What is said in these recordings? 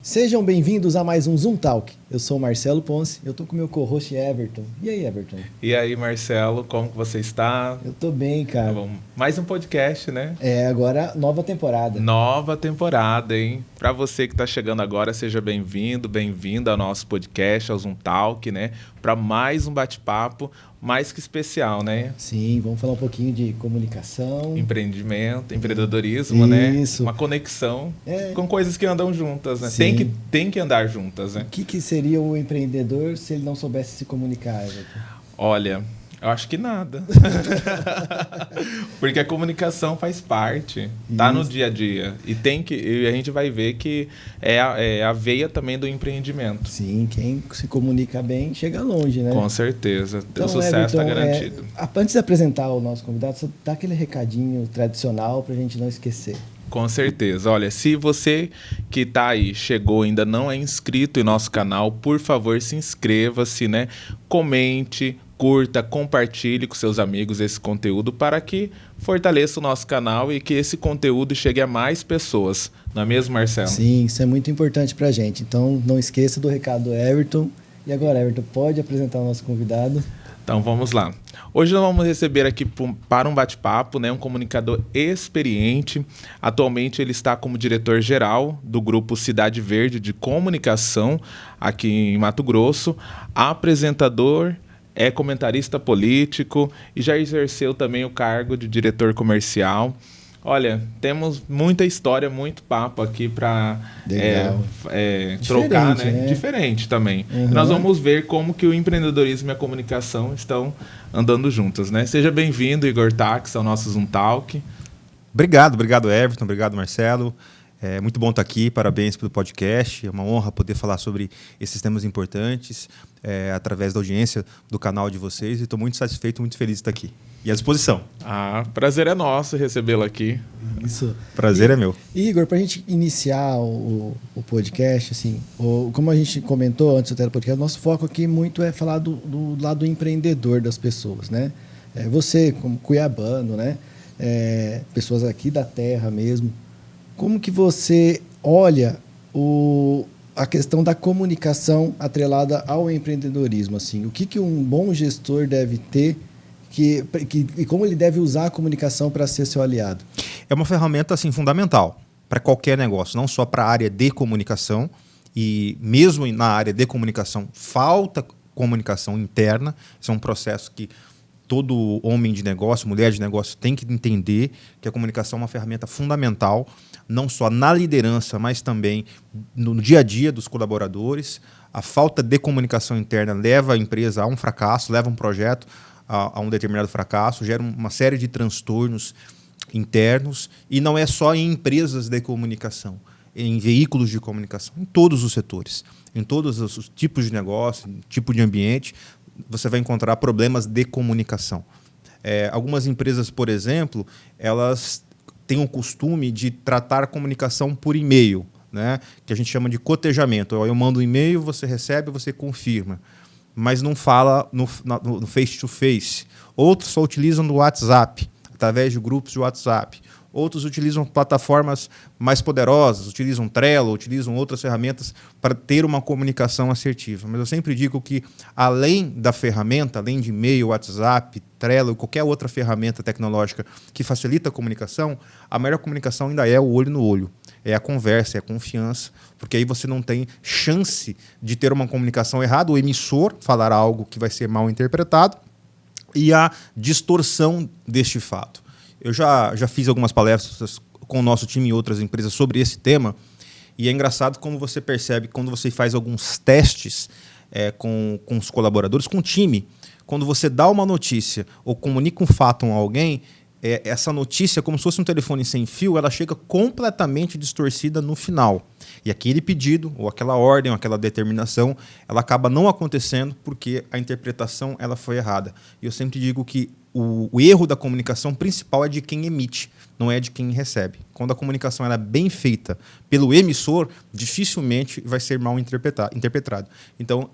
Sejam bem-vindos a mais um Zoom Talk. Eu sou o Marcelo Ponce, eu tô com o meu co-host Everton. E aí, Everton? E aí, Marcelo, como que você está? Eu tô bem, cara. Tá bom. Mais um podcast, né? Agora nova temporada. Nova temporada, hein? Para você que está chegando agora, seja bem-vindo, bem-vinda ao nosso podcast, ao Zoom Talk, né? Para mais um bate-papo, mais que especial, né? Sim, vamos falar um pouquinho de comunicação. Empreendimento, empreendedorismo, né? Isso. Uma conexão com coisas que andam juntas, né? Sim. Tem que andar juntas, né? O que seria o empreendedor se ele não soubesse se comunicar, Everton? Olha, eu acho que nada. Porque a comunicação faz parte, tá no dia a dia. E a gente vai ver que é a veia também do empreendimento. Sim, quem se comunica bem chega longe, né? Com certeza. Então, o sucesso está Everton, garantido. Antes de apresentar o nosso convidado, só dá aquele recadinho tradicional pra gente não esquecer. Com certeza. Olha, se você que está aí, chegou, ainda não é inscrito em nosso canal, por favor, se inscreva-se, né? Comente, curta, compartilhe com seus amigos esse conteúdo para que fortaleça o nosso canal e que esse conteúdo chegue a mais pessoas. Não é mesmo, Marcelo? Sim, isso é muito importante pra gente. Então, não esqueça do recado do Everton. E agora, Everton, pode apresentar o nosso convidado? Então vamos lá. Hoje nós vamos receber aqui para um bate-papo, né, um comunicador experiente. Atualmente ele está como diretor-geral do grupo Cidade Verde de Comunicação aqui em Mato Grosso, apresentador, é comentarista político e já exerceu também o cargo de diretor comercial. Olha, temos muita história, muito papo aqui para trocar, né? Diferente também. Uhum. E nós vamos ver como que o empreendedorismo e a comunicação estão andando juntas, né? Seja bem-vindo, Igor Tax, ao nosso Zoom Talk. Obrigado, Everton. Obrigado, Marcelo. É muito bom estar aqui, parabéns pelo podcast. É uma honra poder falar sobre esses temas importantes através da audiência do canal de vocês. E estou muito satisfeito, muito feliz de estar aqui. E à disposição. Prazer é nosso recebê-lo aqui. Isso. Prazer é meu. Igor, para a gente iniciar o podcast, assim, como a gente comentou antes do podcast, o nosso foco aqui muito é falar do lado empreendedor das pessoas, né? Você, como cuiabano, né? Pessoas aqui da terra mesmo. Como que você olha a questão da comunicação atrelada ao empreendedorismo? Assim? O que um bom gestor deve ter e como ele deve usar a comunicação para ser seu aliado? É uma ferramenta assim, fundamental para qualquer negócio, não só para a área de comunicação, e mesmo na área de comunicação falta comunicação interna. Isso é um processo que todo homem de negócio, mulher de negócio tem que entender que a comunicação é uma ferramenta fundamental, não só na liderança, mas também no dia a dia dos colaboradores. A falta de comunicação interna leva a empresa a um fracasso, leva um projeto a um determinado fracasso, gera uma série de transtornos internos, e não é só em empresas de comunicação, em veículos de comunicação, em todos os setores, em todos os tipos de negócio, tipo de ambiente, você vai encontrar problemas de comunicação. Algumas empresas, por exemplo, elas têm o costume de tratar a comunicação por e-mail, né? Que a gente chama de cotejamento. Eu mando um e-mail, você recebe, você confirma, mas não fala no face-to-face. Outros só utilizam no WhatsApp, através de grupos de WhatsApp. Outros utilizam plataformas mais poderosas, utilizam Trello, utilizam outras ferramentas para ter uma comunicação assertiva. Mas eu sempre digo que, além da ferramenta, além de e-mail, WhatsApp, Trello, qualquer outra ferramenta tecnológica que facilita a comunicação, a melhor comunicação ainda é o olho no olho. É a conversa, é a confiança, porque aí você não tem chance de ter uma comunicação errada, o emissor falar algo que vai ser mal interpretado e a distorção deste fato. Eu já fiz algumas palestras com o nosso time e outras empresas sobre esse tema, e é engraçado como você percebe quando você faz alguns testes com os colaboradores, com o time, quando você dá uma notícia ou comunica um fato a alguém, essa notícia, como se fosse um telefone sem fio, ela chega completamente distorcida no final. E aquele pedido, ou aquela ordem, ou aquela determinação, ela acaba não acontecendo porque a interpretação ela foi errada. E eu sempre digo que o erro da comunicação principal é de quem emite, não é de quem recebe. Quando a comunicação ela é bem feita pelo emissor, dificilmente vai ser mal interpretado. Então,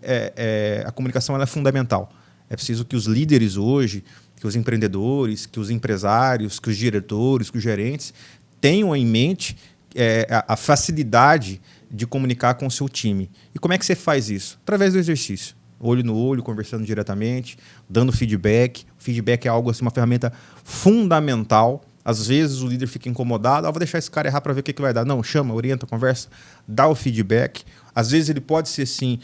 a comunicação ela é fundamental. É preciso que os líderes hoje, que os empreendedores, que os empresários, que os diretores, que os gerentes tenham em mente a facilidade de comunicar com o seu time. E como é que você faz isso? Através do exercício. Olho no olho, conversando diretamente, dando feedback. O feedback é algo assim, uma ferramenta fundamental. Às vezes o líder fica incomodado, vou deixar esse cara errar para ver o que vai dar. Não, chama, orienta, conversa, dá o feedback. Às vezes ele pode ser, sim,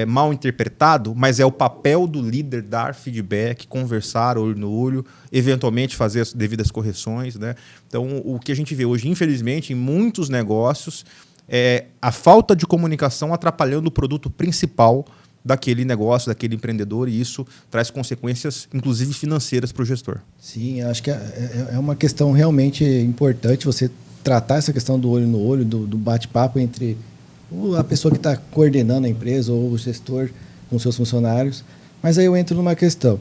mal interpretado, mas é o papel do líder dar feedback, conversar olho no olho, eventualmente fazer as devidas correções, né? Então, o que a gente vê hoje, infelizmente, em muitos negócios, é a falta de comunicação atrapalhando o produto principal daquele negócio, daquele empreendedor, e isso traz consequências, inclusive financeiras, para o gestor. Sim, acho que é uma questão realmente importante você tratar essa questão do olho no olho, do bate-papo entre a pessoa que está coordenando a empresa ou o gestor com seus funcionários. Mas aí eu entro numa questão.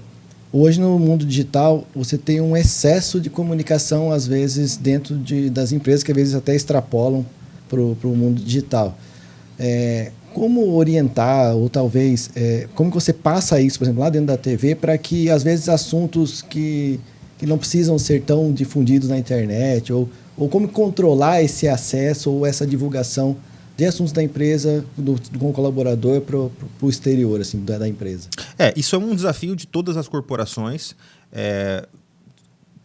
Hoje, no mundo digital, você tem um excesso de comunicação, às vezes, dentro das empresas, que às vezes até extrapolam para o mundo digital. Como orientar, ou talvez, como que você passa isso, por exemplo, lá dentro da TV, para que, às vezes, assuntos que não precisam ser tão difundidos na internet, ou como controlar esse acesso ou essa divulgação de assuntos da empresa, com o colaborador para o exterior assim, da empresa? Isso é um desafio de todas as corporações.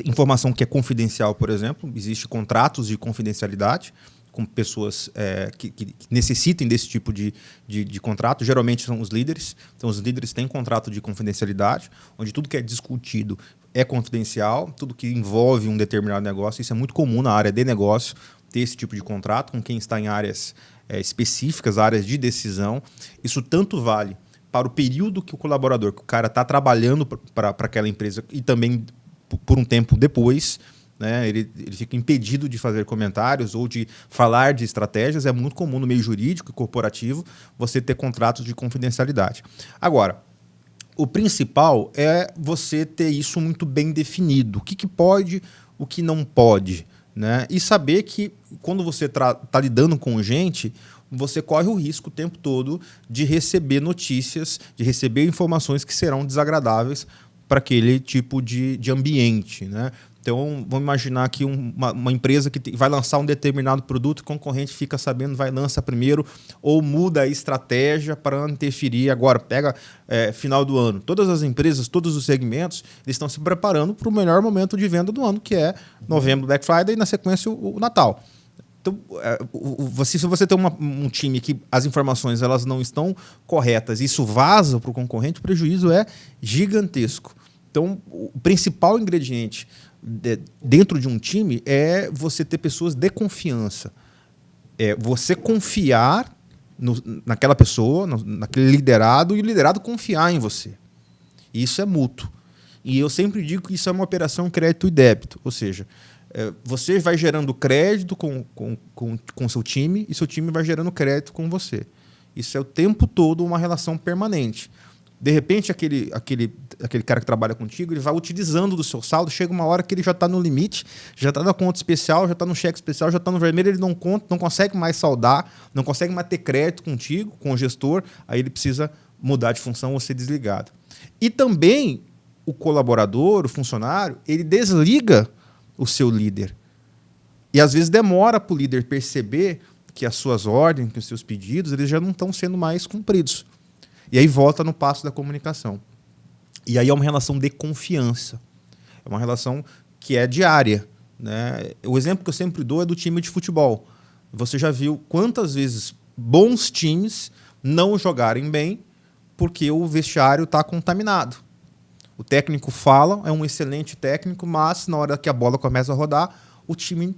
Informação que é confidencial, por exemplo, existe contratos de confidencialidade com pessoas que necessitem desse tipo de contrato. Geralmente são os líderes. Então, os líderes têm contrato de confidencialidade, onde tudo que é discutido é confidencial, tudo que envolve um determinado negócio. Isso é muito comum na área de negócio, ter esse tipo de contrato com quem está em áreas específicas, áreas de decisão. Isso tanto vale para o período que o colaborador, que o cara está trabalhando para aquela empresa e também por um tempo depois, né, ele fica impedido de fazer comentários ou de falar de estratégias. É muito comum no meio jurídico e corporativo você ter contratos de confidencialidade. Agora, o principal é você ter isso muito bem definido. O que pode, o que não pode, né? E saber que quando você está lidando com gente, você corre o risco o tempo todo de receber notícias, de receber informações que serão desagradáveis para aquele tipo de ambiente, né? Então, vamos imaginar que uma empresa que vai lançar um determinado produto, o concorrente fica sabendo, vai lançar primeiro, ou muda a estratégia para interferir. Agora, pega final do ano. Todas as empresas, todos os segmentos, eles estão se preparando para o melhor momento de venda do ano, que é novembro, Black Friday, e na sequência o Natal. Então, se você tem um time que as informações elas não estão corretas, isso vaza para o concorrente, o prejuízo é gigantesco. Então, o principal ingrediente dentro de um time é você ter pessoas de confiança. É você confiar naquela pessoa, naquele liderado, e o liderado confiar em você. Isso é mútuo. E eu sempre digo que isso é uma operação crédito e débito. Ou seja, você vai gerando crédito com o seu time e seu time vai gerando crédito com você. Isso é o tempo todo uma relação permanente. De repente, aquele cara que trabalha contigo, ele vai utilizando do seu saldo, chega uma hora que ele já está no limite, já está na conta especial, já está no cheque especial, já está no vermelho, ele não consegue mais saldar, não consegue mais ter crédito contigo, com o gestor, aí ele precisa mudar de função ou ser desligado. E também o colaborador, o funcionário, ele desliga o seu líder. E às vezes demora para o líder perceber que as suas ordens, que os seus pedidos, eles já não estão sendo mais cumpridos. E aí volta no passo da comunicação. E aí é uma relação de confiança. É uma relação que é diária, né? O exemplo que eu sempre dou é do time de futebol. Você já viu quantas vezes bons times não jogarem bem porque o vestiário está contaminado. O técnico fala, é um excelente técnico, mas na hora que a bola começa a rodar, o time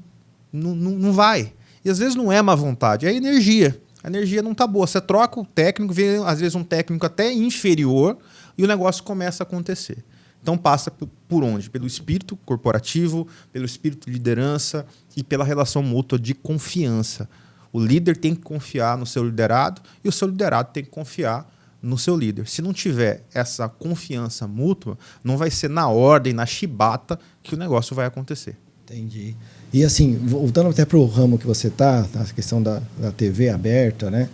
não vai. E às vezes não é má vontade, é energia. A energia não está boa. Você troca o técnico, vê às vezes um técnico até inferior e o negócio começa a acontecer. Então passa por onde? Pelo espírito corporativo, pelo espírito de liderança e pela relação mútua de confiança. O líder tem que confiar no seu liderado e o seu liderado tem que confiar no seu líder. Se não tiver essa confiança mútua, não vai ser na ordem, na chibata, que o negócio vai acontecer. Entendi. E assim, voltando até para o ramo que você está, a questão da TV aberta, né,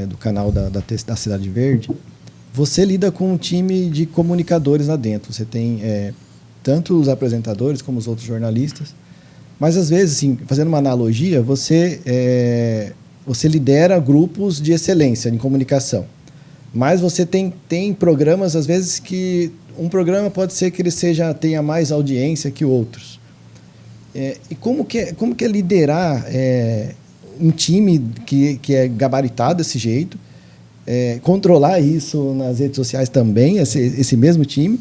do canal da Cidade Verde, você lida com um time de comunicadores lá dentro. Você tem tanto os apresentadores como os outros jornalistas, mas às vezes, assim, fazendo uma analogia, você você lidera grupos de excelência em comunicação, mas você tem programas, às vezes, que um programa pode ser que ele tenha mais audiência que outros. E como que é liderar um time que é gabaritado desse jeito, controlar isso nas redes sociais também, esse mesmo time,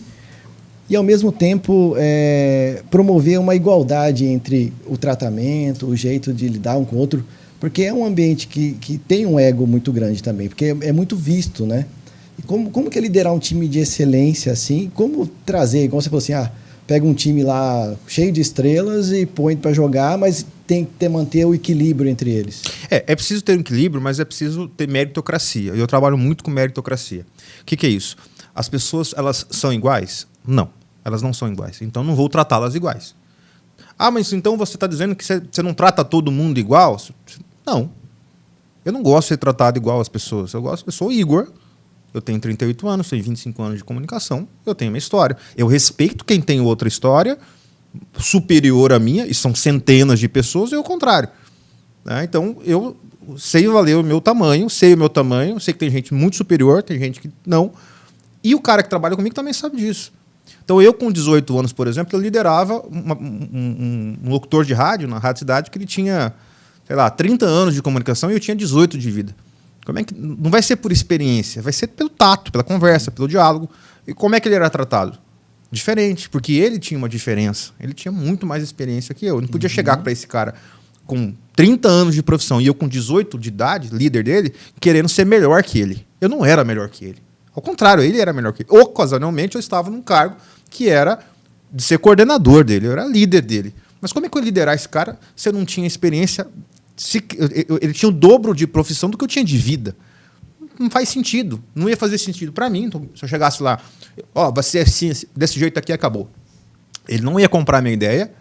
e, ao mesmo tempo, promover uma igualdade entre o tratamento, o jeito de lidar um com o outro, porque é um ambiente que tem um ego muito grande também, porque é muito visto, né? E como que é liderar um time de excelência assim? Como trazer, igual você falou assim, pega um time lá cheio de estrelas e põe para jogar, mas tem que manter o equilíbrio entre eles. É preciso ter um equilíbrio, mas é preciso ter meritocracia. Eu trabalho muito com meritocracia. O que é isso? As pessoas, elas são iguais? Não, elas não são iguais. Então, não vou tratá-las iguais. Mas então você está dizendo que você não trata todo mundo igual? Não. Eu não gosto de ser tratado igual às pessoas. Eu sou o Igor, eu tenho 38 anos, tenho 25 anos de comunicação, eu tenho uma história. Eu respeito quem tem outra história superior à minha, e são centenas de pessoas, e o contrário. Então, eu sei valer o meu tamanho, sei que tem gente muito superior, tem gente que não. E o cara que trabalha comigo também sabe disso. Então, eu com 18 anos, por exemplo, eu liderava um locutor de rádio, na Rádio Cidade, que ele tinha, 30 anos de comunicação e eu tinha 18 de vida. Como é que não vai ser por experiência, vai ser pelo tato, pela conversa, pelo diálogo. E como é que ele era tratado? Diferente, porque ele tinha uma diferença. Ele tinha muito mais experiência que eu. Eu não podia chegar para esse cara com 30 anos de profissão e eu com 18 de idade, líder dele, querendo ser melhor que ele. Eu não era melhor que ele. Ao contrário, ele era melhor que ele. Ocasionalmente, eu estava num cargo que era de ser coordenador dele, eu era líder dele. Mas como é que eu ia liderar esse cara se eu não tinha experiência? Ele tinha o dobro de profissão do que eu tinha de vida. Não faz sentido. Não ia fazer sentido para mim. Então, se eu chegasse lá, vai ser assim, desse jeito aqui, acabou. Ele não ia comprar a minha ideia.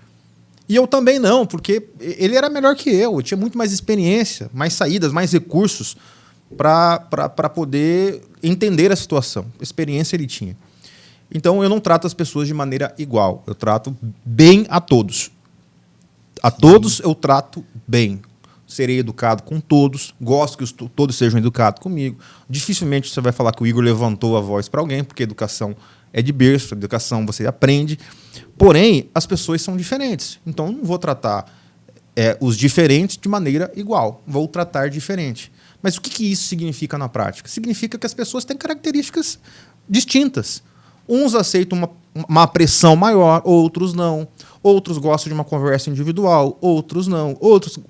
E eu também não, porque ele era melhor que eu tinha muito mais experiência, mais saídas, mais recursos para poder entender a situação. Experiência ele tinha. Então, eu não trato as pessoas de maneira igual. Eu trato bem a todos. A todos eu trato bem. Serei educado com todos. Gosto que todos sejam educados comigo. Dificilmente você vai falar que o Igor levantou a voz para alguém, porque educação é de berço, educação você aprende. Porém, as pessoas são diferentes. Então, eu não vou tratar os diferentes de maneira igual. Vou tratar diferente. Mas o que isso significa na prática? Significa que as pessoas têm características distintas. Uns aceitam uma pressão maior, outros não. Outros gostam de uma conversa individual, outros não.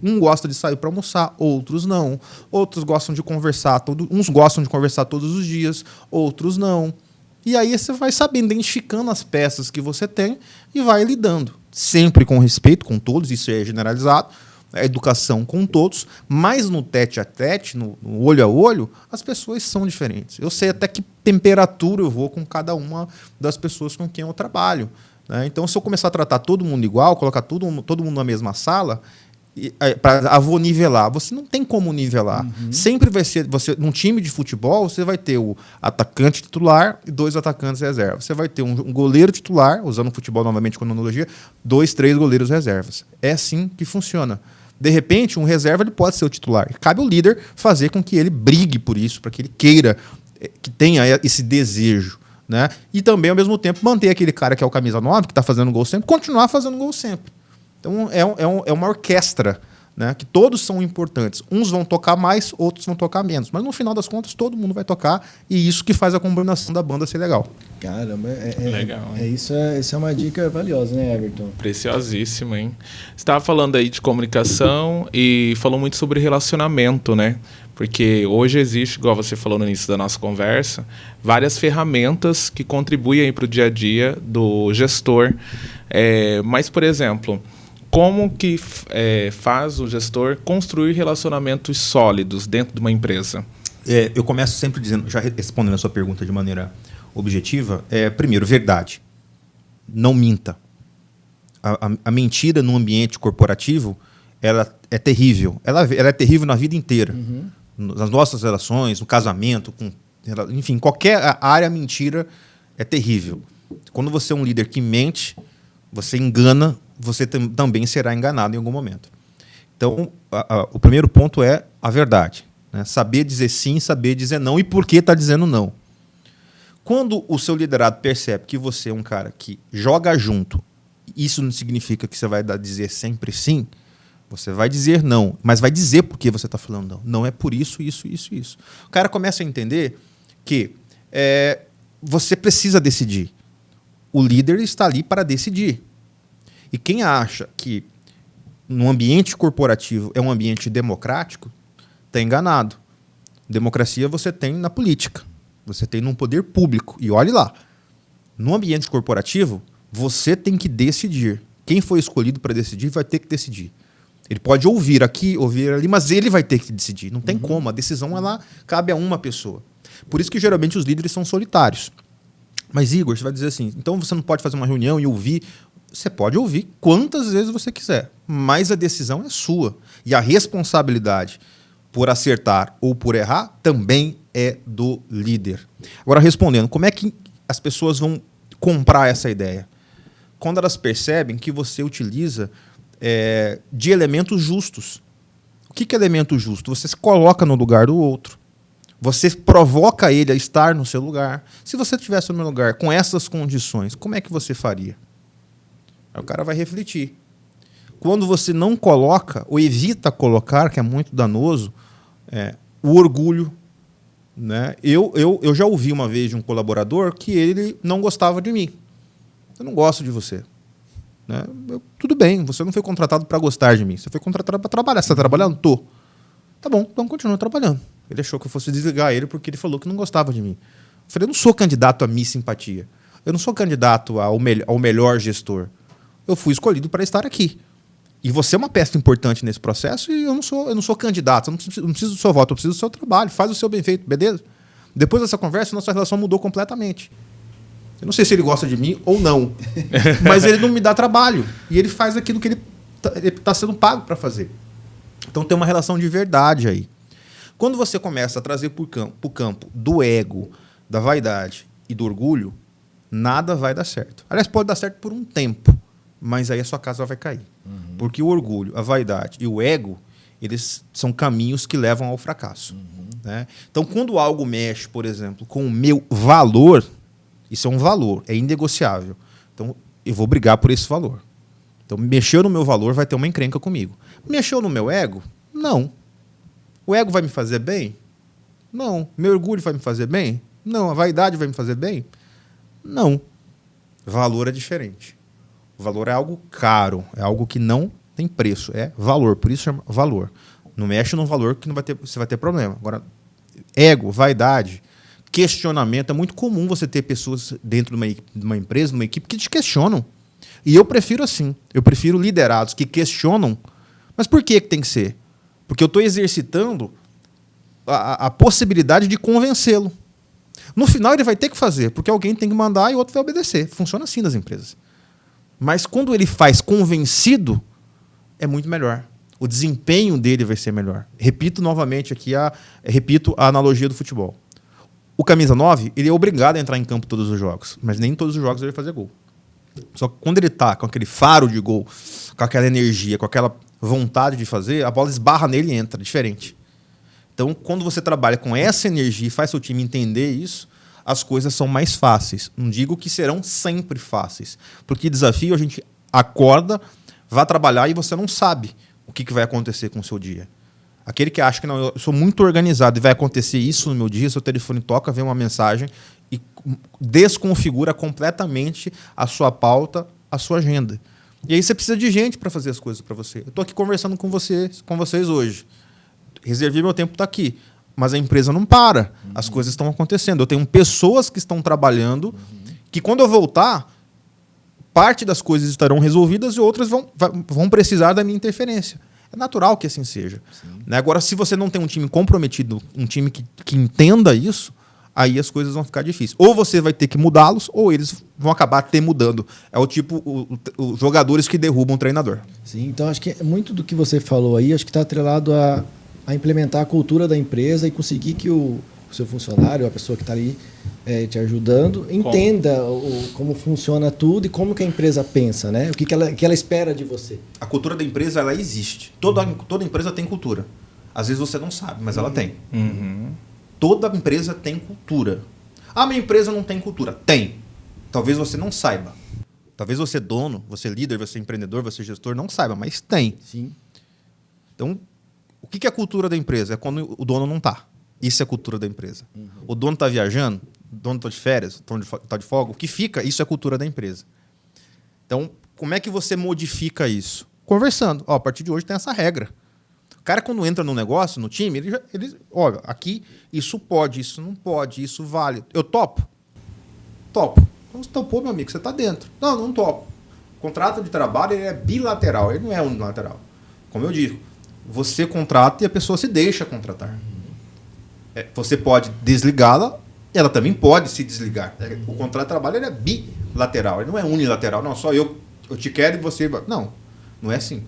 Um gosta de sair para almoçar, outros não. Outros gostam de conversar, uns gostam de conversar todos os dias, outros não. E aí você vai sabendo, identificando as peças que você tem e vai lidando. Sempre com respeito com todos, isso é generalizado. A educação com todos, mas no tete-a-tete, no olho a olho, as pessoas são diferentes. Eu sei até que temperatura eu vou com cada uma das pessoas com quem eu trabalho. Então, se eu começar a tratar todo mundo igual, colocar todo mundo na mesma sala, para nivelar, você não tem como nivelar. Sempre vai ser, num time de futebol, você vai ter o atacante titular e 2 atacantes reservas. Você vai ter um goleiro titular, usando o futebol novamente com analogia, 2, 3 goleiros reservas. É assim que funciona. De repente, um reserva ele pode ser o titular. Cabe ao líder fazer com que ele brigue por isso, para que ele queira, que tenha esse desejo. Né? E também, ao mesmo tempo, manter aquele cara que é o camisa 9, que está fazendo gol sempre, continuar fazendo gol sempre. Então, é uma orquestra, né? Que todos são importantes. Uns vão tocar mais, outros vão tocar menos. Mas, no final das contas, todo mundo vai tocar e isso que faz a combinação da banda ser legal. Caramba, legal, isso é uma dica valiosa, né, Everton? Preciosíssima, hein? Você estava falando aí de comunicação e falou muito sobre relacionamento, né? Porque hoje existe, igual você falou no início da nossa conversa, várias ferramentas que contribuem para o dia a dia do gestor. Mas, por exemplo, como que faz o gestor construir relacionamentos sólidos dentro de uma empresa? Eu começo sempre dizendo, já respondendo a sua pergunta de maneira objetiva, primeiro, verdade. Não minta. A mentira no ambiente corporativo, ela é terrível. Ela é terrível na vida inteira. Nas nossas relações, no casamento, enfim, qualquer área, a mentira é terrível. Quando você é um líder que mente, você engana, você também será enganado em algum momento. Então, o primeiro ponto é a verdade. Né? Saber dizer sim, saber dizer não e por que está dizendo não. Quando o seu liderado percebe que você é um cara que joga junto, isso não significa que você vai dizer sempre sim, você vai dizer não, mas vai dizer por que você está falando não. Não é por isso, isso, isso, isso. O cara começa a entender que você precisa decidir. O líder está ali para decidir. E quem acha que no ambiente corporativo é um ambiente democrático, está enganado. Democracia você tem na política, você tem num poder público. E olhe lá, no ambiente corporativo, você tem que decidir. Quem foi escolhido para decidir vai ter que decidir. Ele pode ouvir aqui, ouvir ali, mas ele vai ter que decidir. Não tem como, a decisão ela cabe a uma pessoa. Por isso que geralmente os líderes são solitários. Mas Igor, você vai dizer assim, então você não pode fazer uma reunião e ouvir. Você pode ouvir quantas vezes você quiser, mas a decisão é sua. E a responsabilidade por acertar ou por errar também é do líder. Agora, respondendo, como é que as pessoas vão comprar essa ideia? Quando elas percebem que você utiliza de elementos justos. O que é elemento justo? Você se coloca no lugar do outro. Você provoca ele a estar no seu lugar. Se você estivesse no meu lugar com essas condições, como é que você faria? Aí o cara vai refletir. Quando você não coloca, ou evita colocar, que é muito danoso, o orgulho. Né? Eu já ouvi uma vez de um colaborador que ele não gostava de mim. Eu não gosto de você. Né? Tudo bem, você não foi contratado para gostar de mim. Você foi contratado para trabalhar. Você está trabalhando? Tô. Tá bom, então continua trabalhando. Ele achou que eu fosse desligar ele porque ele falou que não gostava de mim. Eu falei, eu não sou candidato a Miss Simpatia. Eu não sou candidato ao melhor gestor. Eu fui escolhido para estar aqui. E você é uma peça importante nesse processo e eu não sou candidato. Eu não preciso do seu voto, eu preciso do seu trabalho. Faz o seu bem feito, beleza? Depois dessa conversa, nossa relação mudou completamente. Eu não sei se ele gosta de mim ou não, mas ele não me dá trabalho. E ele faz aquilo que ele está sendo pago para fazer. Então tem uma relação de verdade aí. Quando você começa a trazer para o campo do ego, da vaidade e do orgulho, nada vai dar certo. Aliás, pode dar certo por um tempo, mas aí a sua casa vai cair. Porque o orgulho, a vaidade e o ego, eles são caminhos que levam ao fracasso. Né? Então, quando algo mexe, por exemplo, com o meu valor, isso é um valor, é inegociável. Então, eu vou brigar por esse valor. Então, mexeu no meu valor, vai ter uma encrenca comigo. Mexeu no meu ego? Não. O ego vai me fazer bem? Não. Meu orgulho vai me fazer bem? Não. A vaidade vai me fazer bem? Não. Valor é diferente. O valor é algo caro, é algo que não tem preço, é valor, por isso chama valor. Não mexe no valor que você vai ter problema. Agora, ego, vaidade, questionamento, é muito comum você ter pessoas dentro de uma empresa, de uma equipe, que te questionam. E eu prefiro assim. Eu prefiro liderados que questionam. Mas por que tem que ser? Porque eu estou exercitando a possibilidade de convencê-lo. No final ele vai ter que fazer, porque alguém tem que mandar e o outro vai obedecer. Funciona assim nas empresas. Mas quando ele faz convencido, é muito melhor. O desempenho dele vai ser melhor. Repito novamente aqui, repito a analogia do futebol. O camisa 9, ele é obrigado a entrar em campo todos os jogos, mas nem todos os jogos ele vai fazer gol. Só que quando ele está com aquele faro de gol, com aquela energia, com aquela vontade de fazer, a bola esbarra nele e entra, diferente. Então, quando você trabalha com essa energia e faz seu time entender isso, as coisas são mais fáceis. Não digo que serão sempre fáceis, porque desafio a gente acorda, vai trabalhar e você não sabe o que vai acontecer com o seu dia. Aquele que acha que não, eu sou muito organizado e vai acontecer isso no meu dia, seu telefone toca, vem uma mensagem e desconfigura completamente a sua pauta, a sua agenda. E aí você precisa de gente para fazer as coisas para você. Eu estou aqui conversando com vocês hoje. Reservei meu tempo, está aqui. Mas a empresa não para. As coisas estão acontecendo. Eu tenho pessoas que estão trabalhando que quando eu voltar, parte das coisas estarão resolvidas e outras vão precisar da minha interferência. É natural que assim seja. Né? Agora, se você não tem um time comprometido, um time que entenda isso, aí as coisas vão ficar difíceis. Ou você vai ter que mudá-los, ou eles vão acabar mudando. É o tipo, os jogadores que derrubam o treinador. Sim, então acho que muito do que você falou aí, acho que está atrelado a implementar a cultura da empresa e conseguir que o seu funcionário, a pessoa que está ali te ajudando, entenda como funciona tudo e como que a empresa pensa, né? O que ela espera de você. A cultura da empresa, ela existe. Toda empresa tem cultura. Às vezes você não sabe, mas ela tem. Uhum. Toda empresa tem cultura. Ah, minha empresa não tem cultura. Tem. Talvez você não saiba. Talvez você é dono, você é líder, você é empreendedor, você é gestor, não saiba, mas tem. Sim. Então, o que é a cultura da empresa? É quando o dono não está. Isso é a cultura da empresa. O dono está viajando, o dono está de férias, o dono está de folga. O que fica, isso é a cultura da empresa. Então, como é que você modifica isso? Conversando. Ó, a partir de hoje tem essa regra. O cara, quando entra no negócio, no time, ele olha, aqui isso pode, isso não pode, isso vale. Eu topo? Topo. Então, você topou, meu amigo, você está dentro. Não, não topo. O contrato de trabalho ele é bilateral, ele não é unilateral. Como eu digo, você contrata e a pessoa se deixa contratar. Você pode desligá-la, ela também pode se desligar. O contrato de trabalho ele é bilateral, ele não é unilateral. Não, só eu te quero e você... Não, não é assim.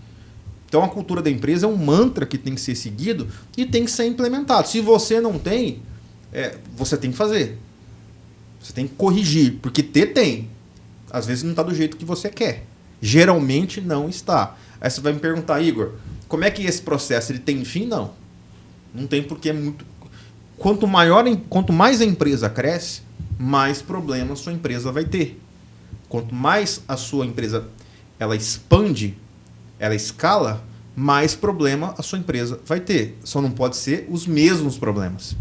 Então, a cultura da empresa é um mantra que tem que ser seguido e tem que ser implementado. Se você não tem, você tem que fazer. Você tem que corrigir, porque tem. Às vezes não está do jeito que você quer. Geralmente não está. Aí você vai me perguntar, Igor, como é que esse processo ele tem fim? Não. Não tem, porque é muito... Quanto mais a empresa cresce, mais problemas sua empresa vai ter. Quanto mais a sua empresa ela expande, ela escala, mais problema a sua empresa vai ter. Só não pode ser os mesmos problemas.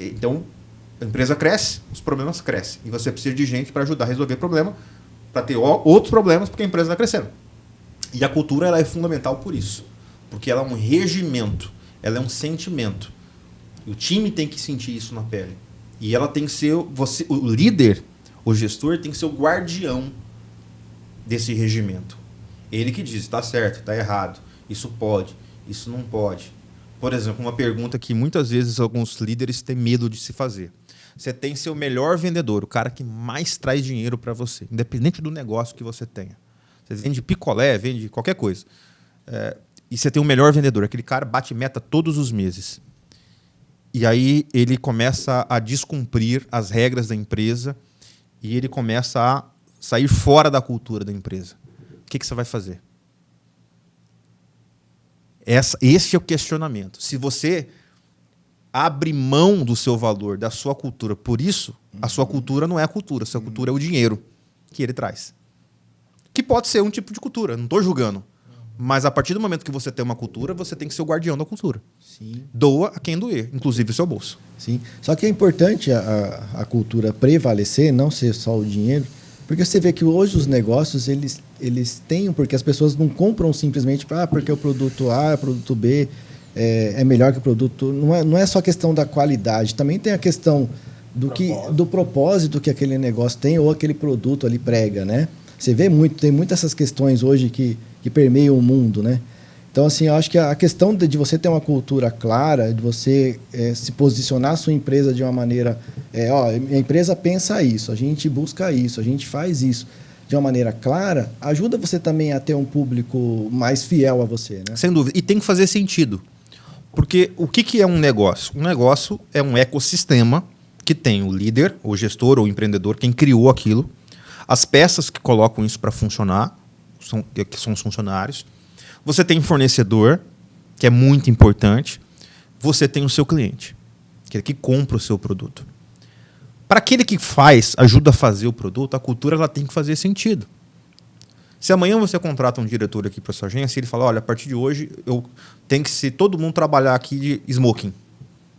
Então, a empresa cresce, os problemas crescem. E você precisa de gente para ajudar a resolver problema, para ter outros problemas, porque a empresa está crescendo. E a cultura ela é fundamental por isso. Porque ela é um regimento, ela é um sentimento. O time tem que sentir isso na pele. E ela tem que ser... o líder, o gestor, tem que ser o guardião desse regimento. Ele que diz, está certo, está errado, isso pode, isso não pode. Por exemplo, uma pergunta que muitas vezes alguns líderes têm medo de se fazer. Você tem seu melhor vendedor, o cara que mais traz dinheiro para você, independente do negócio que você tenha. Você vende picolé, vende qualquer coisa. E você tem o melhor vendedor, aquele cara bate meta todos os meses. E aí ele começa a descumprir as regras da empresa e ele começa a sair fora da cultura da empresa. O que você vai fazer? Esse é o questionamento. Se você abre mão do seu valor, da sua cultura, por isso, a sua cultura não é a cultura, a sua cultura é o dinheiro que ele traz. Que pode ser um tipo de cultura, não estou julgando. Mas a partir do momento que você tem uma cultura, você tem que ser o guardião da cultura. Sim. Doa a quem doer, inclusive o seu bolso. Sim. Só que é importante a cultura prevalecer, não ser só o dinheiro, porque você vê que hoje os negócios, eles têm, porque as pessoas não compram simplesmente porque o produto A, o produto B é melhor que o produto... Não é só questão da qualidade, também tem a questão do propósito que aquele negócio tem ou aquele produto ali prega, né? Você vê tem muitas essas questões hoje que permeiam o mundo, né? Então, assim, eu acho que a questão de você ter uma cultura clara, de você se posicionar a sua empresa de uma maneira... a empresa pensa isso, a gente busca isso, a gente faz isso de uma maneira clara, ajuda você também a ter um público mais fiel a você, né? Sem dúvida. E tem que fazer sentido. Porque o que é um negócio? Um negócio é um ecossistema que tem o líder, o gestor ou o empreendedor, quem criou aquilo, as peças que colocam isso para funcionar, que são os funcionários. Você tem um fornecedor, que é muito importante. Você tem o seu cliente, que compra o seu produto. Para aquele que ajuda a fazer o produto, a cultura ela tem que fazer sentido. Se amanhã você contrata um diretor aqui para sua agência e ele fala, olha, a partir de hoje eu tenho que todo mundo trabalhar aqui de smoking.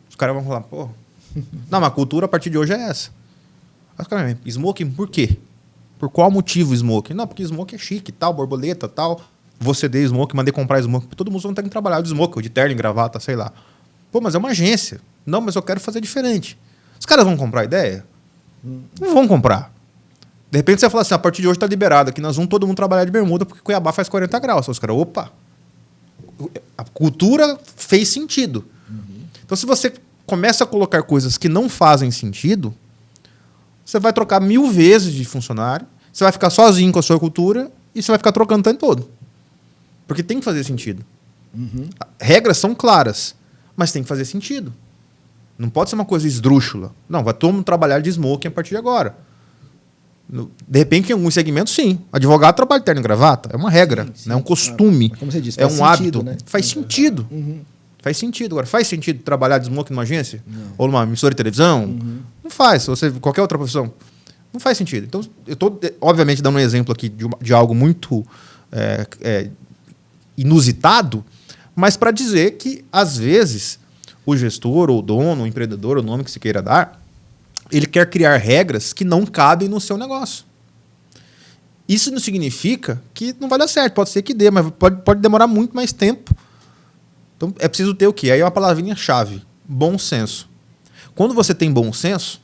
Os caras vão falar, pô, não, mas a cultura a partir de hoje é essa. Os caras, smoking por quê? Por qual motivo smoking? Não, porque smoking é chique, tal, borboleta, tal. Você deu smoking, mandei comprar smoking. Todo mundo não tem que trabalhar de smoking, ou de terno, gravata, sei lá. Pô, mas é uma agência. Não, mas eu quero fazer diferente. Os caras vão comprar a ideia? Não vão comprar. De repente você fala assim, a partir de hoje está liberado aqui, nós vamos todo mundo trabalhar de bermuda porque Cuiabá faz 40 graus. Os caras, opa, a cultura fez sentido. Então se você começa a colocar coisas que não fazem sentido, você vai trocar 1000 vezes de funcionário, você vai ficar sozinho com a sua cultura e você vai ficar trocando o tempo todo. Porque tem que fazer sentido. Regras são claras, mas tem que fazer sentido. Não pode ser uma coisa esdrúxula. Não, vai todo mundo trabalhar de smoking a partir de agora. De repente, em alguns segmentos, sim. Advogado trabalha de terno e gravata. É uma regra, sim. É um costume. Como você disse, é um sentido, hábito. Né? Faz sentido. Faz sentido. Agora, faz sentido trabalhar de smoke numa agência? Não. Ou numa emissora de televisão? Não faz. Qualquer outra profissão. Não faz sentido. Então, eu estou, obviamente, dando um exemplo aqui de algo muito inusitado, mas para dizer que, às vezes, o gestor, ou o dono, o empreendedor, o nome que se queira dar, ele quer criar regras que não cabem no seu negócio. Isso não significa que não vai dar certo. Pode ser que dê, mas pode demorar muito mais tempo. Então, é preciso ter o quê? Aí é uma palavrinha-chave. Bom senso. Quando você tem bom senso,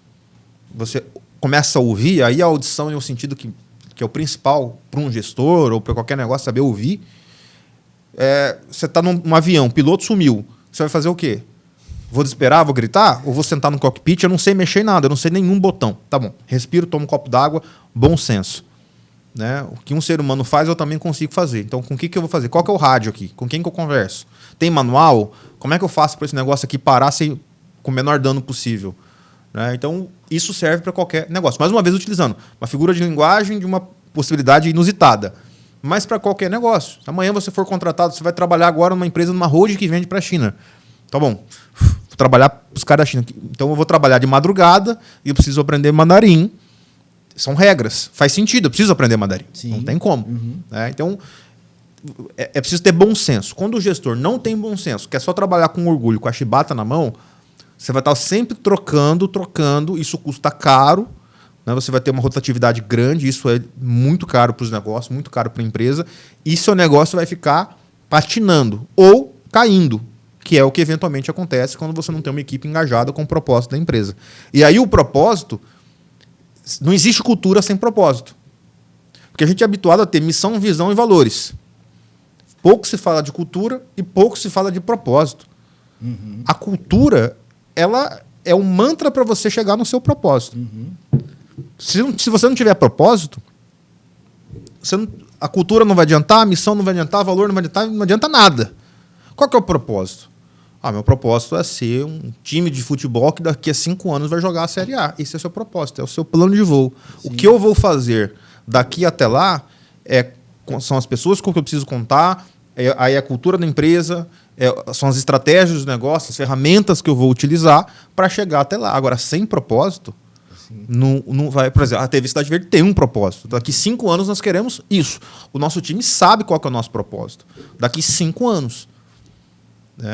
você começa a ouvir, aí a audição é o sentido que é o principal para um gestor ou para qualquer negócio, saber ouvir. Você está num avião, o piloto sumiu. Você vai fazer o quê? Vou desesperar, vou gritar? Ou vou sentar no cockpit? Eu não sei mexer em nada, eu não sei nenhum botão. Tá bom, respiro, tomo um copo d'água, bom senso. Né? O que um ser humano faz, eu também consigo fazer. Então, com o que eu vou fazer? Qual que é o rádio aqui? Com quem que eu converso? Tem manual? Como é que eu faço para esse negócio aqui parar com o menor dano possível? Né? Então, isso serve para qualquer negócio. Mais uma vez, utilizando uma figura de linguagem de uma possibilidade inusitada. Mas para qualquer negócio. Se amanhã você for contratado, você vai trabalhar agora numa empresa, numa holding que vende para a China. Tá bom, vou trabalhar para os caras da China. Então, eu vou trabalhar de madrugada e eu preciso aprender mandarim. São regras. Faz sentido, eu preciso aprender mandarim. Sim. Não tem como. Né? Então, é preciso ter bom senso. Quando o gestor não tem bom senso, quer só trabalhar com orgulho, com a chibata na mão, você vai estar sempre trocando, isso custa caro, né? Você vai ter uma rotatividade grande, isso é muito caro para os negócios, muito caro para a empresa, e seu negócio vai ficar patinando ou caindo, que é o que eventualmente acontece quando você não tem uma equipe engajada com o propósito da empresa. E aí o propósito... Não existe cultura sem propósito. Porque a gente é habituado a ter missão, visão e valores. Pouco se fala de cultura e pouco se fala de propósito. A cultura, ela é um mantra para você chegar no seu propósito. Se você não tiver propósito, a cultura não vai adiantar, a missão não vai adiantar, o valor não vai adiantar, não adianta nada. Qual que é o propósito? Meu propósito é ser um time de futebol que daqui a 5 anos vai jogar a Série A. Esse é o seu propósito, é o seu plano de voo. Sim. O que eu vou fazer daqui até lá são as pessoas com que eu preciso contar, aí a cultura da empresa, são as estratégias dos negócios, as ferramentas que eu vou utilizar para chegar até lá. Agora, sem propósito, não vai... Por exemplo, a TV Cidade Verde tem um propósito. Daqui 5 anos nós queremos isso. O nosso time sabe qual que é o nosso propósito. Daqui 5 anos.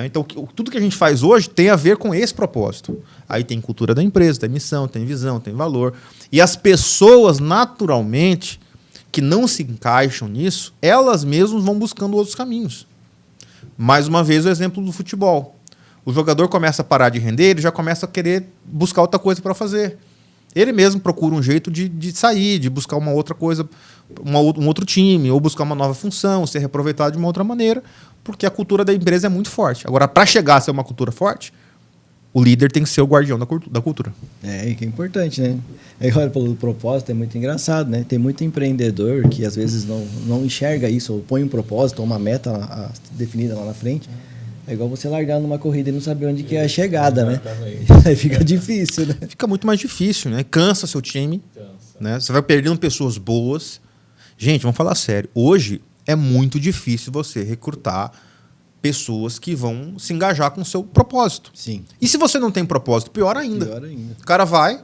Então, tudo que a gente faz hoje tem a ver com esse propósito. Aí tem cultura da empresa, tem missão, tem visão, tem valor. E as pessoas, naturalmente, que não se encaixam nisso, elas mesmas vão buscando outros caminhos. Mais uma vez, o exemplo do futebol. O jogador começa a parar de render, ele já começa a querer buscar outra coisa para fazer. Ele mesmo procura um jeito de sair, de buscar uma outra coisa, um outro time, ou buscar uma nova função, ser reaproveitado de uma outra maneira, porque a cultura da empresa é muito forte. Agora, para chegar a ser uma cultura forte, o líder tem que ser o guardião da cultura. Que é importante, né? Agora, pelo propósito, é muito engraçado, né? Tem muito empreendedor que, às vezes, não enxerga isso, ou põe um propósito, ou uma meta definida lá na frente. É igual você largar numa corrida e não saber onde que é a chegada, né? Aí fica difícil, né? Fica muito mais difícil, né? Cansa seu time. Né? Você vai perdendo pessoas boas. Gente, vamos falar sério. Hoje é muito difícil você recrutar pessoas que vão se engajar com o seu propósito. Sim. E se você não tem propósito, pior ainda. O cara vai,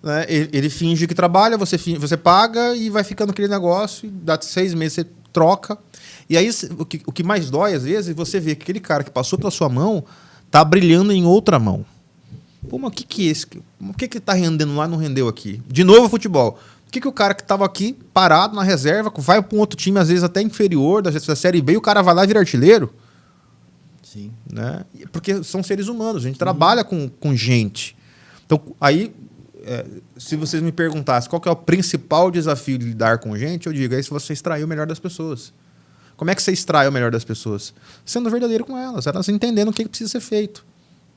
né? Ele finge que trabalha, você paga e vai ficando aquele negócio, e dá 6 meses, você troca. E aí, o que mais dói, às vezes, é você ver que aquele cara que passou pela sua mão está brilhando em outra mão. Pô, mas o que é esse? O que está rendendo lá e não rendeu aqui? De novo, futebol. Por que o cara que estava aqui, parado na reserva, vai para um outro time, às vezes até inferior, da Série B, e o cara vai lá e vira artilheiro? Sim. Né? Porque são seres humanos, a gente trabalha com gente. Então, aí, se vocês me perguntassem qual que é o principal desafio de lidar com gente, eu digo, se você extrair o melhor das pessoas. Como é que você extrai o melhor das pessoas? Sendo verdadeiro com elas entendendo o que precisa ser feito.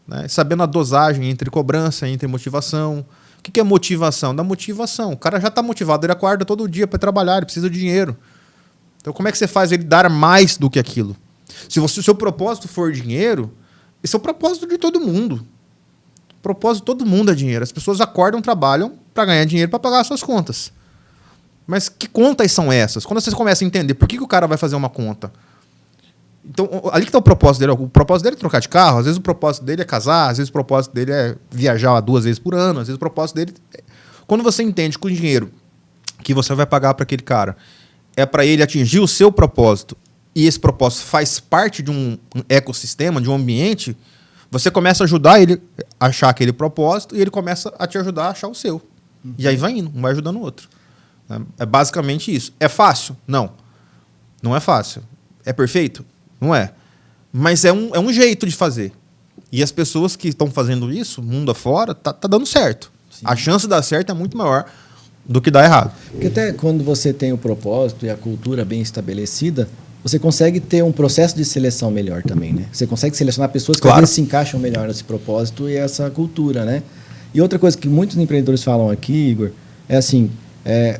Né? Sabendo a dosagem entre cobrança, entre motivação. O que é motivação? Da motivação. O cara já está motivado, ele acorda todo dia para trabalhar, ele precisa de dinheiro. Então, como é que você faz ele dar mais do que aquilo? Se o seu propósito for dinheiro, esse é o propósito de todo mundo. O propósito de todo mundo é dinheiro. As pessoas acordam, trabalham para ganhar dinheiro para pagar as suas contas. Mas que contas são essas? Quando você começa a entender por que o cara vai fazer uma conta, Então, ali que está o propósito dele. O propósito dele é trocar de carro, às vezes o propósito dele é casar, às vezes o propósito dele é viajar 2 vezes por ano, às vezes o propósito dele... Quando você entende que o dinheiro que você vai pagar para aquele cara é para ele atingir o seu propósito, e esse propósito faz parte de um ecossistema, de um ambiente, você começa a ajudar ele a achar aquele propósito e ele começa a te ajudar a achar o seu. E aí vai indo, um vai ajudando o outro. É basicamente isso. É fácil? Não. Não é fácil. É perfeito? Não é. Mas é um jeito de fazer. E as pessoas que estão fazendo isso, mundo afora, tá dando certo. Sim. A chance de dar certo é muito maior do que dar errado. Porque até quando você tem o propósito e a cultura bem estabelecida, você consegue ter um processo de seleção melhor também, né? Você consegue selecionar pessoas que às vezes se encaixam melhor nesse propósito e essa cultura, né? E outra coisa que muitos empreendedores falam aqui, Igor, é assim,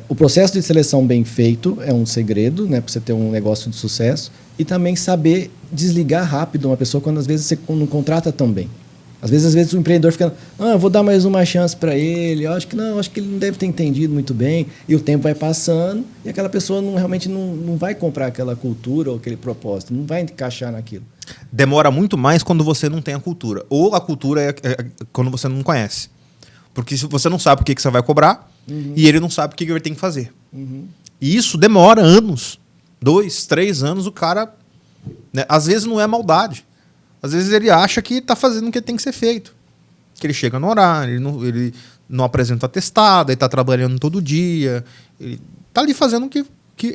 o processo de seleção bem feito é um segredo, né, para você ter um negócio de sucesso, e também saber desligar rápido uma pessoa quando às vezes você não contrata tão bem. Às vezes o empreendedor fica, eu vou dar mais uma chance para ele, acho que ele não deve ter entendido muito bem, e o tempo vai passando, e aquela pessoa realmente não vai comprar aquela cultura ou aquele propósito, não vai encaixar naquilo. Demora muito mais quando você não tem a cultura, ou a cultura é quando você não conhece. Porque você não sabe o que você vai cobrar, e ele não sabe o que ele tem que fazer. E isso demora anos, 2, 3 anos, o cara... Né, às vezes não é maldade. Às vezes ele acha que está fazendo o que tem que ser feito. Que ele chega no horário, ele não apresenta atestado, ele está trabalhando todo dia, ele está ali fazendo o que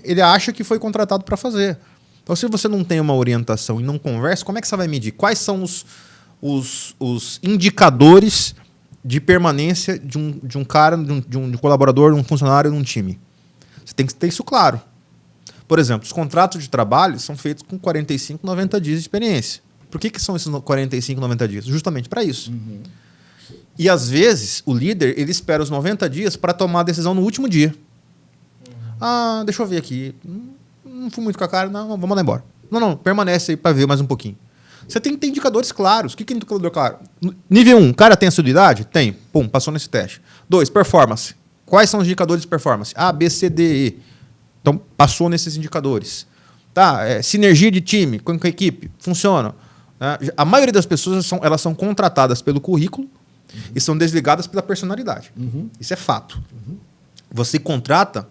ele acha que foi contratado para fazer. Então, se você não tem uma orientação e não conversa, como é que você vai medir? Quais são os indicadores de permanência de um cara, de um colaborador, de um funcionário, de um time? Você tem que ter isso claro. Por exemplo, os contratos de trabalho são feitos com 45, 90 dias de experiência. Por que são esses 45, 90 dias? Justamente para isso. E, às vezes, o líder ele espera os 90 dias para tomar a decisão no último dia. Deixa eu ver aqui. Não fui muito com a cara. Não, vamos lá embora. Não, permanece aí para ver mais um pouquinho. Você tem que ter indicadores claros. O que é indicador claro? Nível 1, cara tem assiduidade? Tem. Pum, passou nesse teste. 2, performance. Quais são os indicadores de performance? A, B, C, D, E. Então, passou nesses indicadores. Tá? Sinergia de time com a equipe. Funciona. A maioria das pessoas elas são contratadas pelo currículo e são desligadas pela personalidade. Isso é fato. Você contrata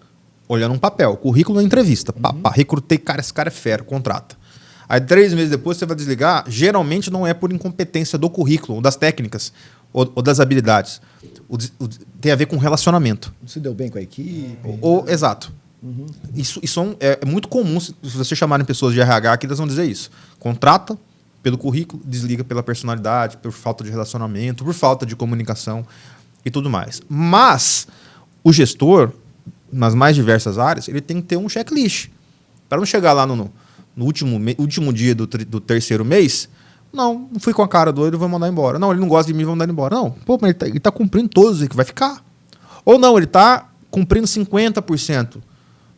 olhando um papel. Currículo na entrevista. Recrutei, esse cara é fera, contrata. Aí 3 meses depois você vai desligar. Geralmente não é por incompetência do currículo, ou das técnicas, ou das habilidades. Tem a ver com relacionamento. Não se deu bem com a equipe. Exato. Isso é muito comum. Se você chamarem pessoas de RH aqui, elas vão dizer isso. Contrata pelo currículo, desliga pela personalidade, por falta de relacionamento, por falta de comunicação e tudo mais. Mas o gestor, nas mais diversas áreas, ele tem que ter um checklist. Para não chegar lá no último dia do 3º mês, não fui com a cara do ele, vou mandar embora. Não, ele não gosta de mim, vou mandar embora. Não, mas ele tá cumprindo todos os que vai ficar. Ou não, ele está cumprindo 50%.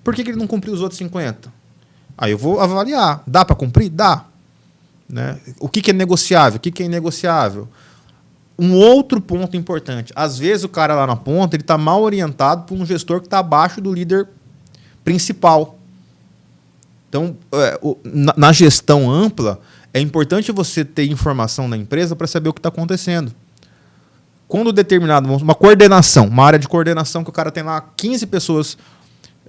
Por que ele não cumpriu os outros 50%? Aí eu vou avaliar. Dá para cumprir? Dá. Né? O que é negociável? O que é inegociável? Um outro ponto importante. Às vezes o cara lá na ponta está mal orientado por um gestor que está abaixo do líder principal. Então, na gestão ampla, é importante você ter informação da empresa para saber o que está acontecendo. Quando uma coordenação, uma área de coordenação que o cara tem lá 15 pessoas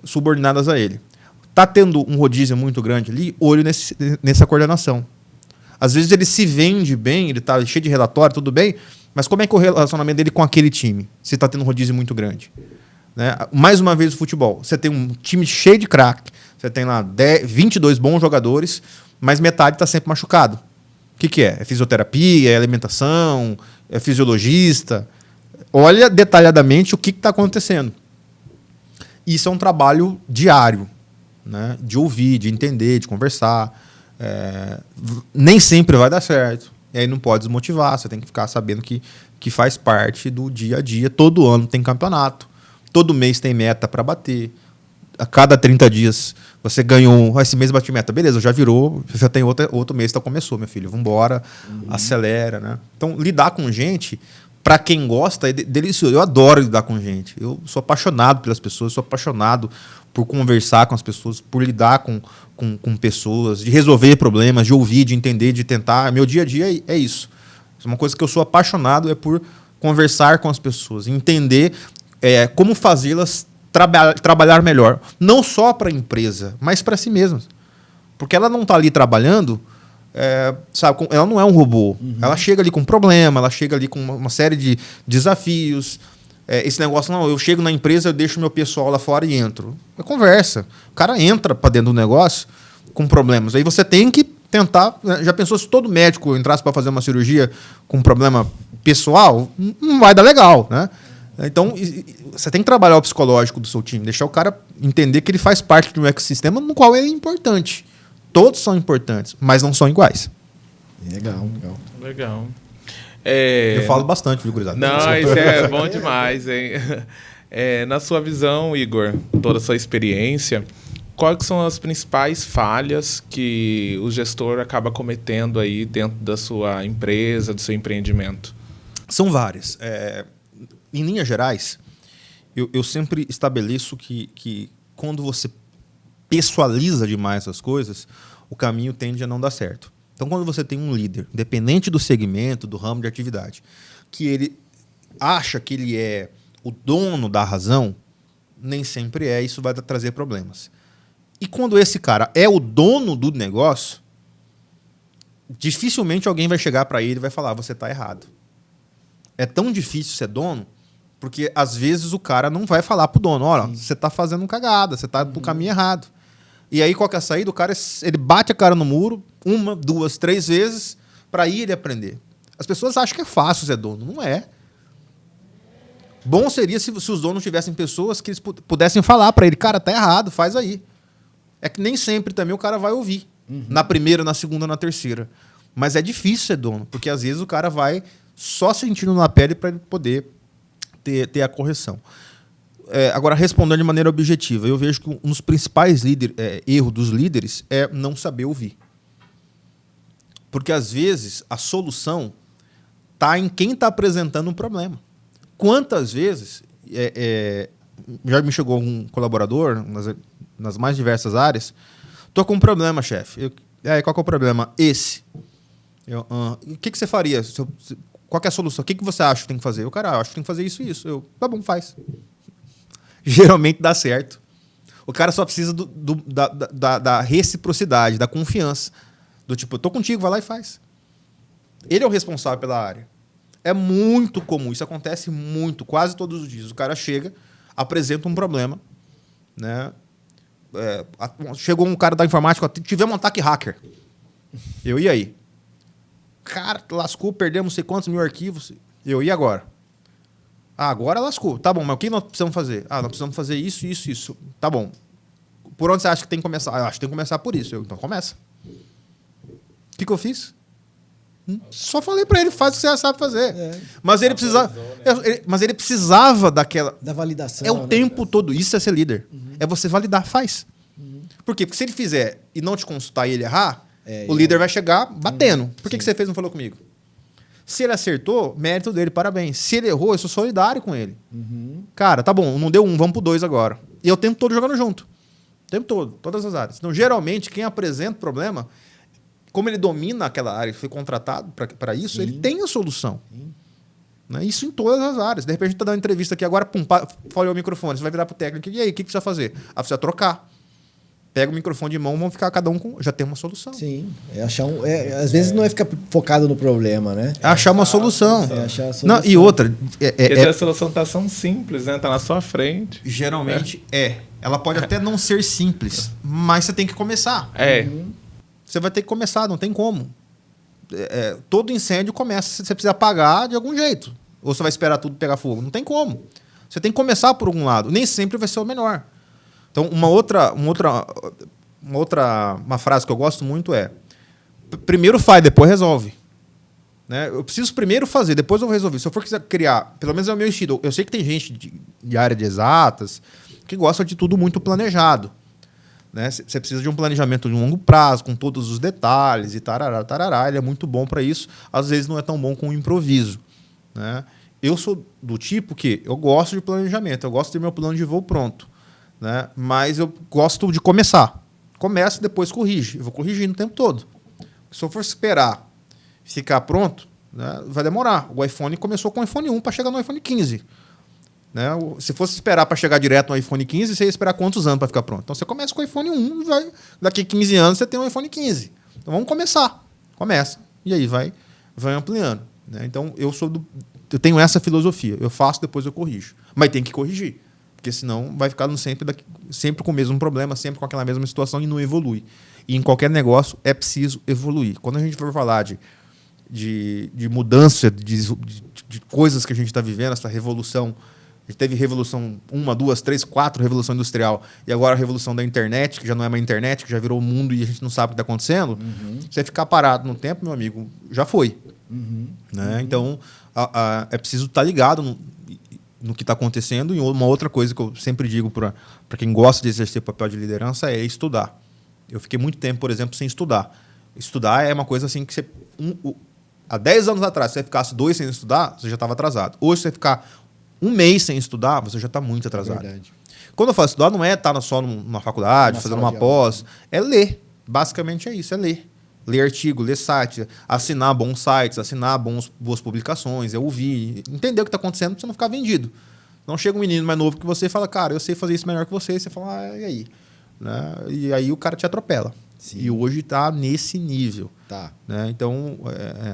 subordinadas a ele, está tendo um rodízio muito grande ali, olho nessa coordenação. Às vezes ele se vende bem, ele está cheio de relatório, tudo bem, mas como é que é o relacionamento dele com aquele time, se está tendo um rodízio muito grande? Né? Mais uma vez o futebol. Você tem um time cheio de craque, você tem lá 22 bons jogadores, mas metade está sempre machucado. O que é? É fisioterapia, é alimentação, é fisiologista. Olha detalhadamente o que está acontecendo. Isso é um trabalho diário, né? De ouvir, de entender, de conversar. Nem sempre vai dar certo. E aí não pode desmotivar. Você tem que ficar sabendo que faz parte do dia a dia. Todo ano tem campeonato. Todo mês tem meta para bater. A cada 30 dias você ganhou. Esse mês bati meta. Beleza, já virou. Já tem outro mês que começou, meu filho. Vambora, acelera. Né? Então, lidar com gente Para quem gosta, é delicioso. Eu adoro lidar com gente. Eu sou apaixonado pelas pessoas, sou apaixonado por conversar com as pessoas, por lidar com pessoas, de resolver problemas, de ouvir, de entender, de tentar. Meu dia a dia é isso. Uma coisa que eu sou apaixonado é por conversar com as pessoas, entender como fazê-las trabalhar melhor. Não só para a empresa, mas para si mesmas. Porque ela não está ali trabalhando, sabe, ela não é um robô. Ela chega ali com problema, ela chega ali com uma série de desafios. Esse negócio, não, eu chego na empresa, eu deixo meu pessoal lá fora e entro. É conversa. O cara entra para dentro do negócio com problemas. Aí você tem que tentar... Já pensou se todo médico entrasse para fazer uma cirurgia com um problema pessoal? Não vai dar legal, né? Então, você tem que trabalhar o psicológico do seu time, deixar o cara entender que ele faz parte de um ecossistema no qual ele é importante. Todos são importantes, mas não são iguais. Legal. Eu falo bastante, viu, gurizada? Não, isso é bom demais, hein? Na sua visão, Igor, toda a sua experiência, quais são as principais falhas que o gestor acaba cometendo aí dentro da sua empresa, do seu empreendimento? São várias. Em linhas gerais, eu sempre estabeleço que quando você pessoaliza demais as coisas, o caminho tende a não dar certo. Então, quando você tem um líder, independente do segmento, do ramo de atividade, que ele acha que ele é o dono da razão, nem sempre isso vai trazer problemas. E quando esse cara é o dono do negócio, dificilmente alguém vai chegar para ele e vai falar, você está errado. É tão difícil ser dono, porque às vezes o cara não vai falar pro dono, olha, você está fazendo cagada, você está pro caminho errado. E aí, qual que é a saída? O cara, ele bate a cara no muro 1, 2, 3 vezes para ir ele aprender. As pessoas acham que é fácil ser dono. Não é. Bom seria se os donos tivessem pessoas que eles pudessem falar para ele, cara, tá errado, faz aí. É que nem sempre também o cara vai ouvir. Na primeira, na segunda, na terceira. Mas é difícil ser dono, porque às vezes o cara vai só sentindo na pele para ele poder ter a correção. Agora, respondendo de maneira objetiva, eu vejo que um dos principais erros dos líderes é não saber ouvir. Porque, às vezes, a solução está em quem está apresentando um problema. Quantas vezes já me chegou um colaborador, nas mais diversas áreas, estou com um problema, chefe. Qual que é o problema? Esse. O que você faria? Qual que é a solução? O que você acha que tem que fazer? O cara, acho que tem que fazer isso e isso. Tá bom, faz. Geralmente dá certo. O cara só precisa da reciprocidade, da confiança. Do tipo, eu tô contigo, vai lá e faz. Ele é o responsável pela área. É muito comum, isso acontece muito, quase todos os dias. O cara chega, apresenta um problema, né? Chegou um cara da informática, tivemos um ataque hacker. E aí? Cara, lascou, perdemos não sei quantos mil arquivos. E agora? Agora lascou. Tá bom, mas o que nós precisamos fazer? Nós precisamos fazer isso, isso, isso. Tá bom. Por onde você acha que tem que começar? Eu acho que tem que começar por isso. Então começa. O que eu fiz? Só falei para ele, faz o que você já sabe fazer. Mas ele precisava, mas ele precisava da validação. O tempo todo. Isso é ser líder. É você validar, faz. Por quê? Porque se ele fizer e não te consultar e ele errar, o líder vai chegar batendo. Por que você fez e não falou comigo? Se ele acertou, mérito dele, parabéns. Se ele errou, eu sou solidário com ele. Cara, tá bom, não deu 1, vamos pro 2 agora. E eu o tempo todo jogando junto. O tempo todo, todas as áreas. Então, geralmente, quem apresenta o problema, como ele domina aquela área, foi contratado para isso, ele tem a solução. Né? Isso em todas as áreas. De repente, a gente está dando uma entrevista aqui agora, falhou o microfone, você vai virar pro técnico. E aí, o que precisa fazer? Precisa trocar. Pega o microfone de mão, vão ficar cada um com... Já tem uma solução. Sim. Às vezes não é ficar focado no problema, né? É achar uma solução. Achar a solução. Não, e outra... A solução está tão simples, né? Está na sua frente. Geralmente Ela pode até não ser simples, mas você tem que começar. Você vai ter que começar, não tem como. Todo incêndio começa, você precisa apagar de algum jeito. Ou você vai esperar tudo pegar fogo. Não tem como. Você tem que começar por algum lado. Nem sempre vai ser o menor. Então, uma frase que eu gosto muito é: primeiro faz, depois resolve. Né? Eu preciso primeiro fazer, depois eu vou resolver. Se eu for quiser criar, pelo menos é o meu estilo. Eu sei que tem gente de área de exatas que gosta de tudo muito planejado. Né? Você precisa de um planejamento de um longo prazo, com todos os detalhes e tarará, tarará. Ele é muito bom para isso. Às vezes não é tão bom com o improviso. Né? eu sou do tipo que eu gosto de planejamento, eu gosto de ter meu plano de voo pronto, né? Mas eu gosto de começar. Começa e depois corrige. Eu vou corrigindo o tempo todo. Se eu for esperar ficar pronto, né, vai demorar. O iPhone começou com o iPhone 1 para chegar no iPhone 15. Né? Se fosse esperar para chegar direto no iPhone 15, você ia esperar quantos anos para ficar pronto? Então você começa com o iPhone 1, daqui a 15 anos você tem um iPhone 15. Então vamos começar. Começa. E aí vai ampliando. Né? Então eu tenho essa filosofia. Eu faço, depois eu corrijo. Mas tem que corrigir. Porque senão vai ficar sempre com o mesmo problema, sempre com aquela mesma situação e não evolui. E em qualquer negócio é preciso evoluir. Quando a gente for falar de mudança, de coisas que a gente está vivendo, essa revolução, a gente teve revolução 1, 2, 3, 4, revolução industrial, e agora a revolução da internet, que já não é mais internet, que já virou o mundo e a gente não sabe o que está acontecendo, você ficar parado no tempo, meu amigo, já foi. Né? Então, é preciso estar ligado no que está acontecendo. E uma outra coisa que eu sempre digo para quem gosta de exercer papel de liderança é estudar. Eu fiquei muito tempo, por exemplo, sem estudar. Estudar é uma coisa assim que há 10 anos atrás, se você ficasse 2 sem estudar, você já estava atrasado. Hoje, se você ficar 1 mês sem estudar, você já está muito atrasado. Quando eu falo estudar, não é estar só numa faculdade, fazendo uma pós. É ler. Basicamente é isso, é ler. Ler artigo, ler site, assinar bons sites, assinar boas publicações, é ouvir, entender o que está acontecendo para você não ficar vendido. Não chega um menino mais novo que você e fala, cara, eu sei fazer isso melhor que você, e você fala, e aí? Né? E aí o cara te atropela. Sim. E hoje está nesse nível. Tá. Né? Então,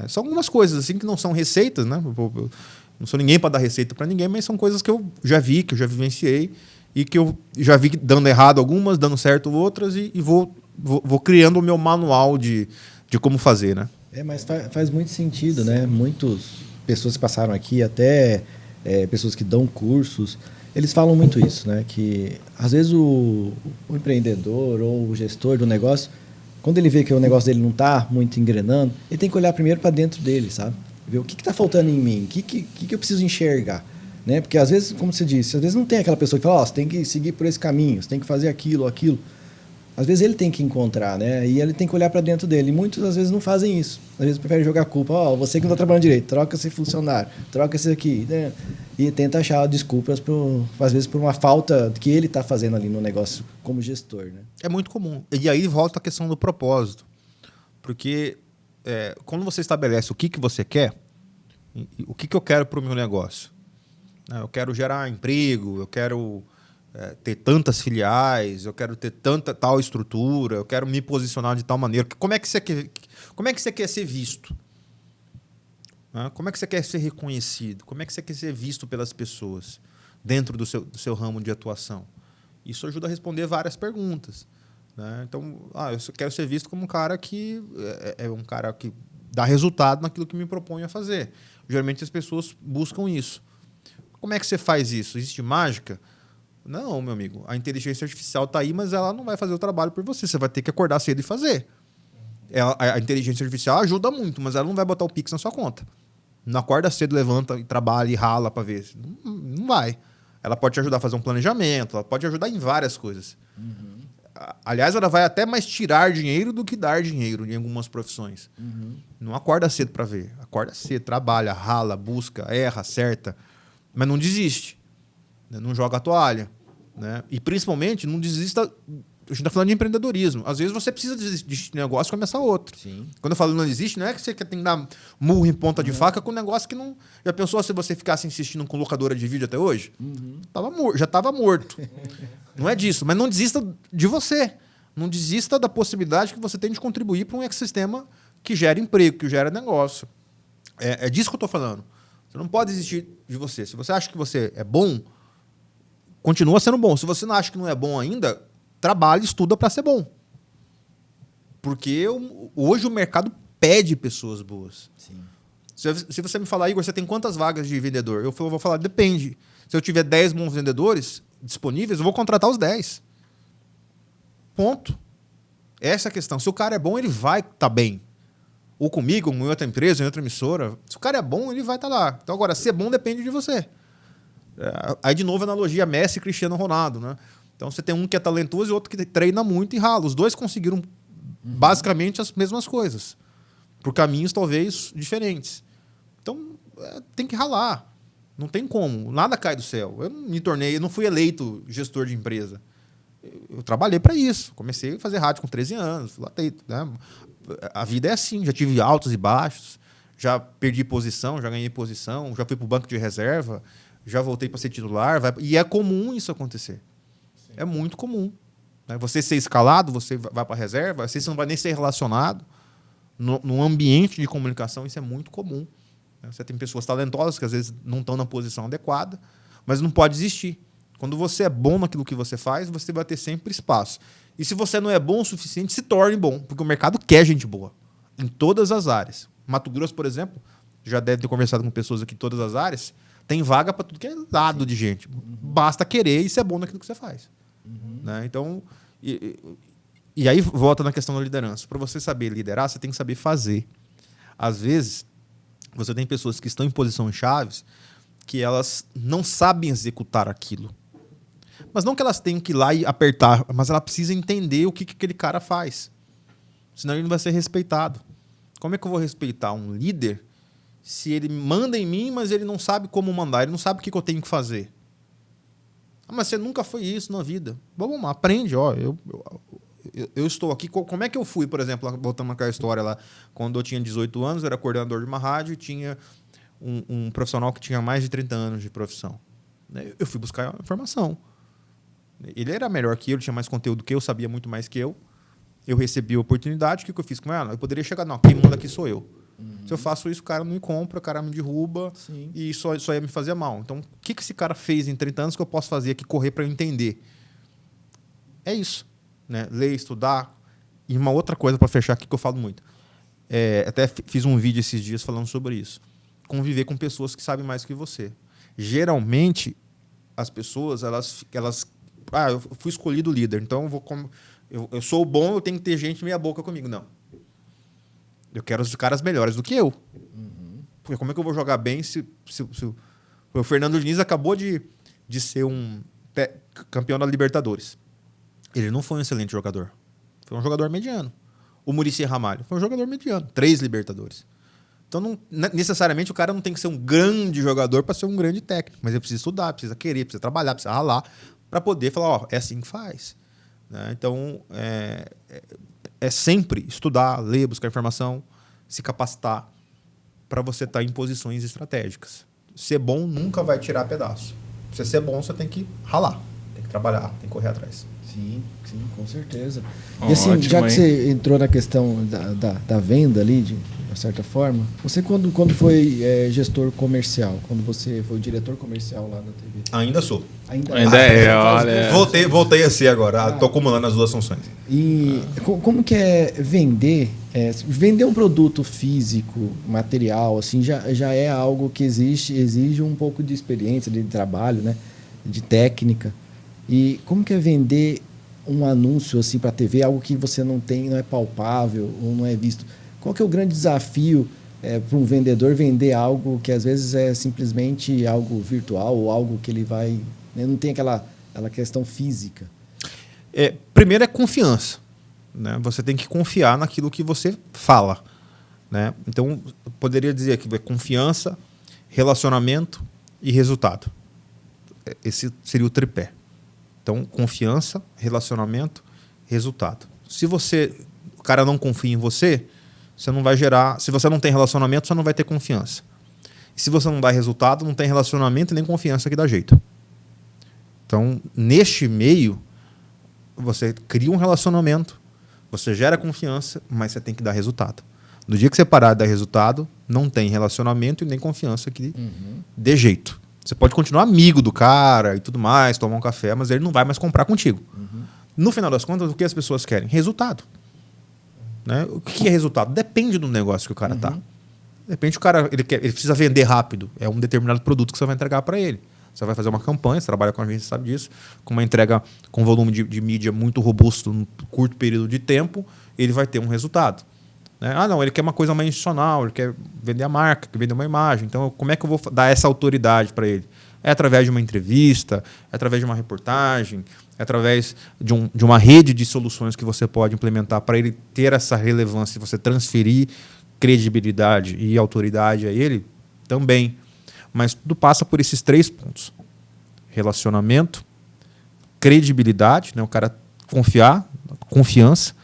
são algumas coisas assim que não são receitas, né? Eu não sou ninguém para dar receita para ninguém, mas são coisas que eu já vi, que eu já vivenciei e que eu já vi dando errado algumas, dando certo outras e vou criando o meu manual de como fazer, né? Mas faz muito sentido, né? Muitas pessoas que passaram aqui, até pessoas que dão cursos, eles falam muito isso, né? Que às vezes o empreendedor ou o gestor do negócio, quando ele vê que o negócio dele não está muito engrenando, ele tem que olhar primeiro para dentro dele, sabe? Ver o que está faltando em mim, o que eu preciso enxergar. Né? Porque às vezes, como você disse, às vezes não tem aquela pessoa que fala, você tem que seguir por esse caminho, você tem que fazer aquilo. Às vezes ele tem que encontrar, né? E ele tem que olhar para dentro dele. E muitos, às vezes, não fazem isso. Às vezes preferem jogar a culpa. Você que não está trabalhando direito, troca esse funcionário, troca esse aqui. Né? E tenta achar desculpas, às vezes, por uma falta que ele está fazendo ali no negócio como gestor. Né? É muito comum. E aí volta a questão do propósito. Porque quando você estabelece o que você quer, o que eu quero para o meu negócio? Eu quero gerar emprego, eu quero ter tantas filiais, eu quero ter tal estrutura, eu quero me posicionar de tal maneira. Como é que você quer ser visto? Como é que você quer ser reconhecido? Como é que você quer ser visto pelas pessoas dentro do seu ramo de atuação? Isso ajuda a responder várias perguntas. Né? Então, eu quero ser visto como um cara que é um cara que dá resultado naquilo que me proponho a fazer. Geralmente as pessoas buscam isso. Como é que você faz isso? Existe mágica? Não, meu amigo. A inteligência artificial está aí, mas ela não vai fazer o trabalho por você. Você vai ter que acordar cedo e fazer. A inteligência artificial ajuda muito, mas ela não vai botar o Pix na sua conta. Não acorda cedo, levanta e trabalha e rala para ver. Não vai. Ela pode te ajudar a fazer um planejamento, ela pode ajudar em várias coisas. Aliás, ela vai até mais tirar dinheiro do que dar dinheiro em algumas profissões. Não acorda cedo para ver. Acorda cedo, trabalha, rala, busca, erra, acerta. Mas não desiste. Né? Não joga a toalha. Né? E, principalmente, não desista... A gente está falando de empreendedorismo. Às vezes você precisa desistir de negócio e começar outro. Sim. Quando eu falo não existe, não é que você tem que dar murro em ponta de faca com um negócio que não... Já pensou se você ficasse insistindo com locadora de vídeo até hoje? Já estava morto. Não é disso. Mas não desista de você. Não desista da possibilidade que você tem de contribuir para um ecossistema que gera emprego, que gera negócio. É disso que eu estou falando. Você não pode desistir de você. Se você acha que você é bom, continua sendo bom. Se você não acha que não é bom ainda, trabalhe, estuda para ser bom. Porque hoje o mercado pede pessoas boas. Sim. Se você me falar, Igor, você tem quantas vagas de vendedor? Eu vou falar, depende. Se eu tiver 10 bons vendedores disponíveis, eu vou contratar os 10. Ponto. Essa é a questão. Se o cara é bom, ele vai estar bem. Ou comigo, ou em outra empresa, em outra emissora. Se o cara é bom, ele vai estar lá. Então, agora, ser bom depende de você. Aí, de novo, a analogia Messi e Cristiano Ronaldo. Né? Então, você tem um que é talentoso e outro que treina muito e rala. Os dois conseguiram basicamente as mesmas coisas. Por caminhos, talvez, diferentes. Então, tem que ralar. Não tem como. Nada cai do céu. Eu não fui eleito gestor de empresa. Eu trabalhei para isso. Comecei a fazer rádio com 13 anos. Né? A vida é assim. Já tive altos e baixos. Já perdi posição, já ganhei posição. Já fui para o banco de reserva. Já voltei para ser titular. E é comum isso acontecer. Sim. É muito comum. Né? Você ser escalado, você vai para a reserva. Às vezes você não vai nem ser relacionado. No ambiente de comunicação, isso é muito comum. Você tem pessoas talentosas que às vezes não estão na posição adequada, mas não pode existir. Quando você é bom naquilo que você faz, você vai ter sempre espaço. E se você não é bom o suficiente, se torne bom, porque o mercado quer gente boa, em todas as áreas. Mato Grosso, por exemplo, já deve ter conversado com pessoas aqui em todas as áreas, tem vaga para tudo que é lado de gente. Basta querer e ser bom naquilo que você faz. Né? Então, e aí volta na questão da liderança. Para você saber liderar, você tem que saber fazer. Às vezes, você tem pessoas que estão em posições chaves que elas não sabem executar aquilo. Mas não que elas tenham que ir lá e apertar, mas ela precisa entender o que aquele cara faz. Senão ele não vai ser respeitado. Como é que eu vou respeitar um líder se ele manda em mim, mas ele não sabe como mandar, ele não sabe o que eu tenho que fazer? Mas você nunca foi isso na vida. Vamos lá, aprende. Ó, eu estou aqui. Como é que eu fui, por exemplo, voltando naquela história lá, quando eu tinha 18 anos, eu era coordenador de uma rádio e tinha um profissional que tinha mais de 30 anos de profissão. Eu fui buscar informação. Ele era melhor que eu, tinha mais conteúdo que eu, sabia muito mais que eu. Eu recebi a oportunidade, o que eu fiz com ela? Eu poderia chegar, não, quem manda aqui sou eu. Se eu faço isso, o cara não me compra, o cara me derruba. Sim. E só ia me fazer mal. Então, o que esse cara fez em 30 anos que eu posso fazer aqui, correr para eu entender? É isso. Né? Ler, estudar. E uma outra coisa para fechar aqui que eu falo muito. Até fiz um vídeo esses dias falando sobre isso. Conviver com pessoas que sabem mais que você. Geralmente, as pessoas, elas eu fui escolhido líder, então eu sou bom, eu tenho que ter gente meia boca comigo. Não. Eu quero os caras melhores do que eu. Porque como é que eu vou jogar bem se o Fernando Diniz acabou de ser campeão da Libertadores? Ele não foi um excelente jogador. Foi um jogador mediano. O Muricy Ramalho foi um jogador mediano. 3 Libertadores. Então, não, necessariamente, o cara não tem que ser um grande jogador para ser um grande técnico. Mas ele precisa estudar, precisa querer, precisa trabalhar, precisa ralar para poder falar, é assim que faz. Né? Então, é sempre estudar, ler, buscar informação, se capacitar para você estar em posições estratégicas. Ser bom nunca vai tirar pedaço. Pra você ser bom, você tem que ralar, tem que trabalhar, tem que correr atrás. Sim, com certeza. E assim, ótimo, já que você entrou na questão da venda ali, de uma certa forma, você quando foi gestor comercial, quando você foi o diretor comercial lá da TV? Ainda sou. Ainda olha. Voltei a ser agora, estou acumulando as duas funções. E como que é vender? Vender um produto físico, material, assim, já é algo que exige um pouco de experiência, de trabalho, né? De técnica. E como que é vender um anúncio assim para a TV, algo que você não tem, não é palpável ou não é visto? Qual que é o grande desafio para um vendedor vender algo que às vezes é simplesmente algo virtual ou algo que ele vai... Né, não tem aquela questão física? Primeiro é confiança. Né? Você tem que confiar naquilo que você fala. Né? Então, eu poderia dizer que é confiança, relacionamento e resultado. Esse seria o tripé. Então, confiança, relacionamento, resultado. Se o cara não confia em você, você não vai gerar... Se você não tem relacionamento, você não vai ter confiança. E se você não dá resultado, não tem relacionamento e nem confiança que dá jeito. Então, neste meio, você cria um relacionamento, você gera confiança, mas você tem que dar resultado. No dia que você parar de dar resultado, não tem relacionamento e nem confiança que dê jeito. Você pode continuar amigo do cara e tudo mais, tomar um café, mas ele não vai mais comprar contigo. No final das contas, o que as pessoas querem? Resultado. Né? O que é resultado? Depende do negócio que o cara está. Depende do cara, ele precisa vender rápido. É um determinado produto que você vai entregar para ele. Você vai fazer uma campanha, você trabalha com a gente, sabe disso, com uma entrega com volume de mídia muito robusto num curto período de tempo, ele vai ter um resultado. Né? Não, ele quer uma coisa mais institucional, ele quer vender a marca, quer vender uma imagem. Então, como é que eu vou dar essa autoridade para ele? É através de uma entrevista, é através de uma reportagem, é através de uma rede de soluções que você pode implementar para ele ter essa relevância, você transferir credibilidade e autoridade a ele também. Mas tudo passa por esses 3 pontos: relacionamento, credibilidade, né? O cara confiar, confiança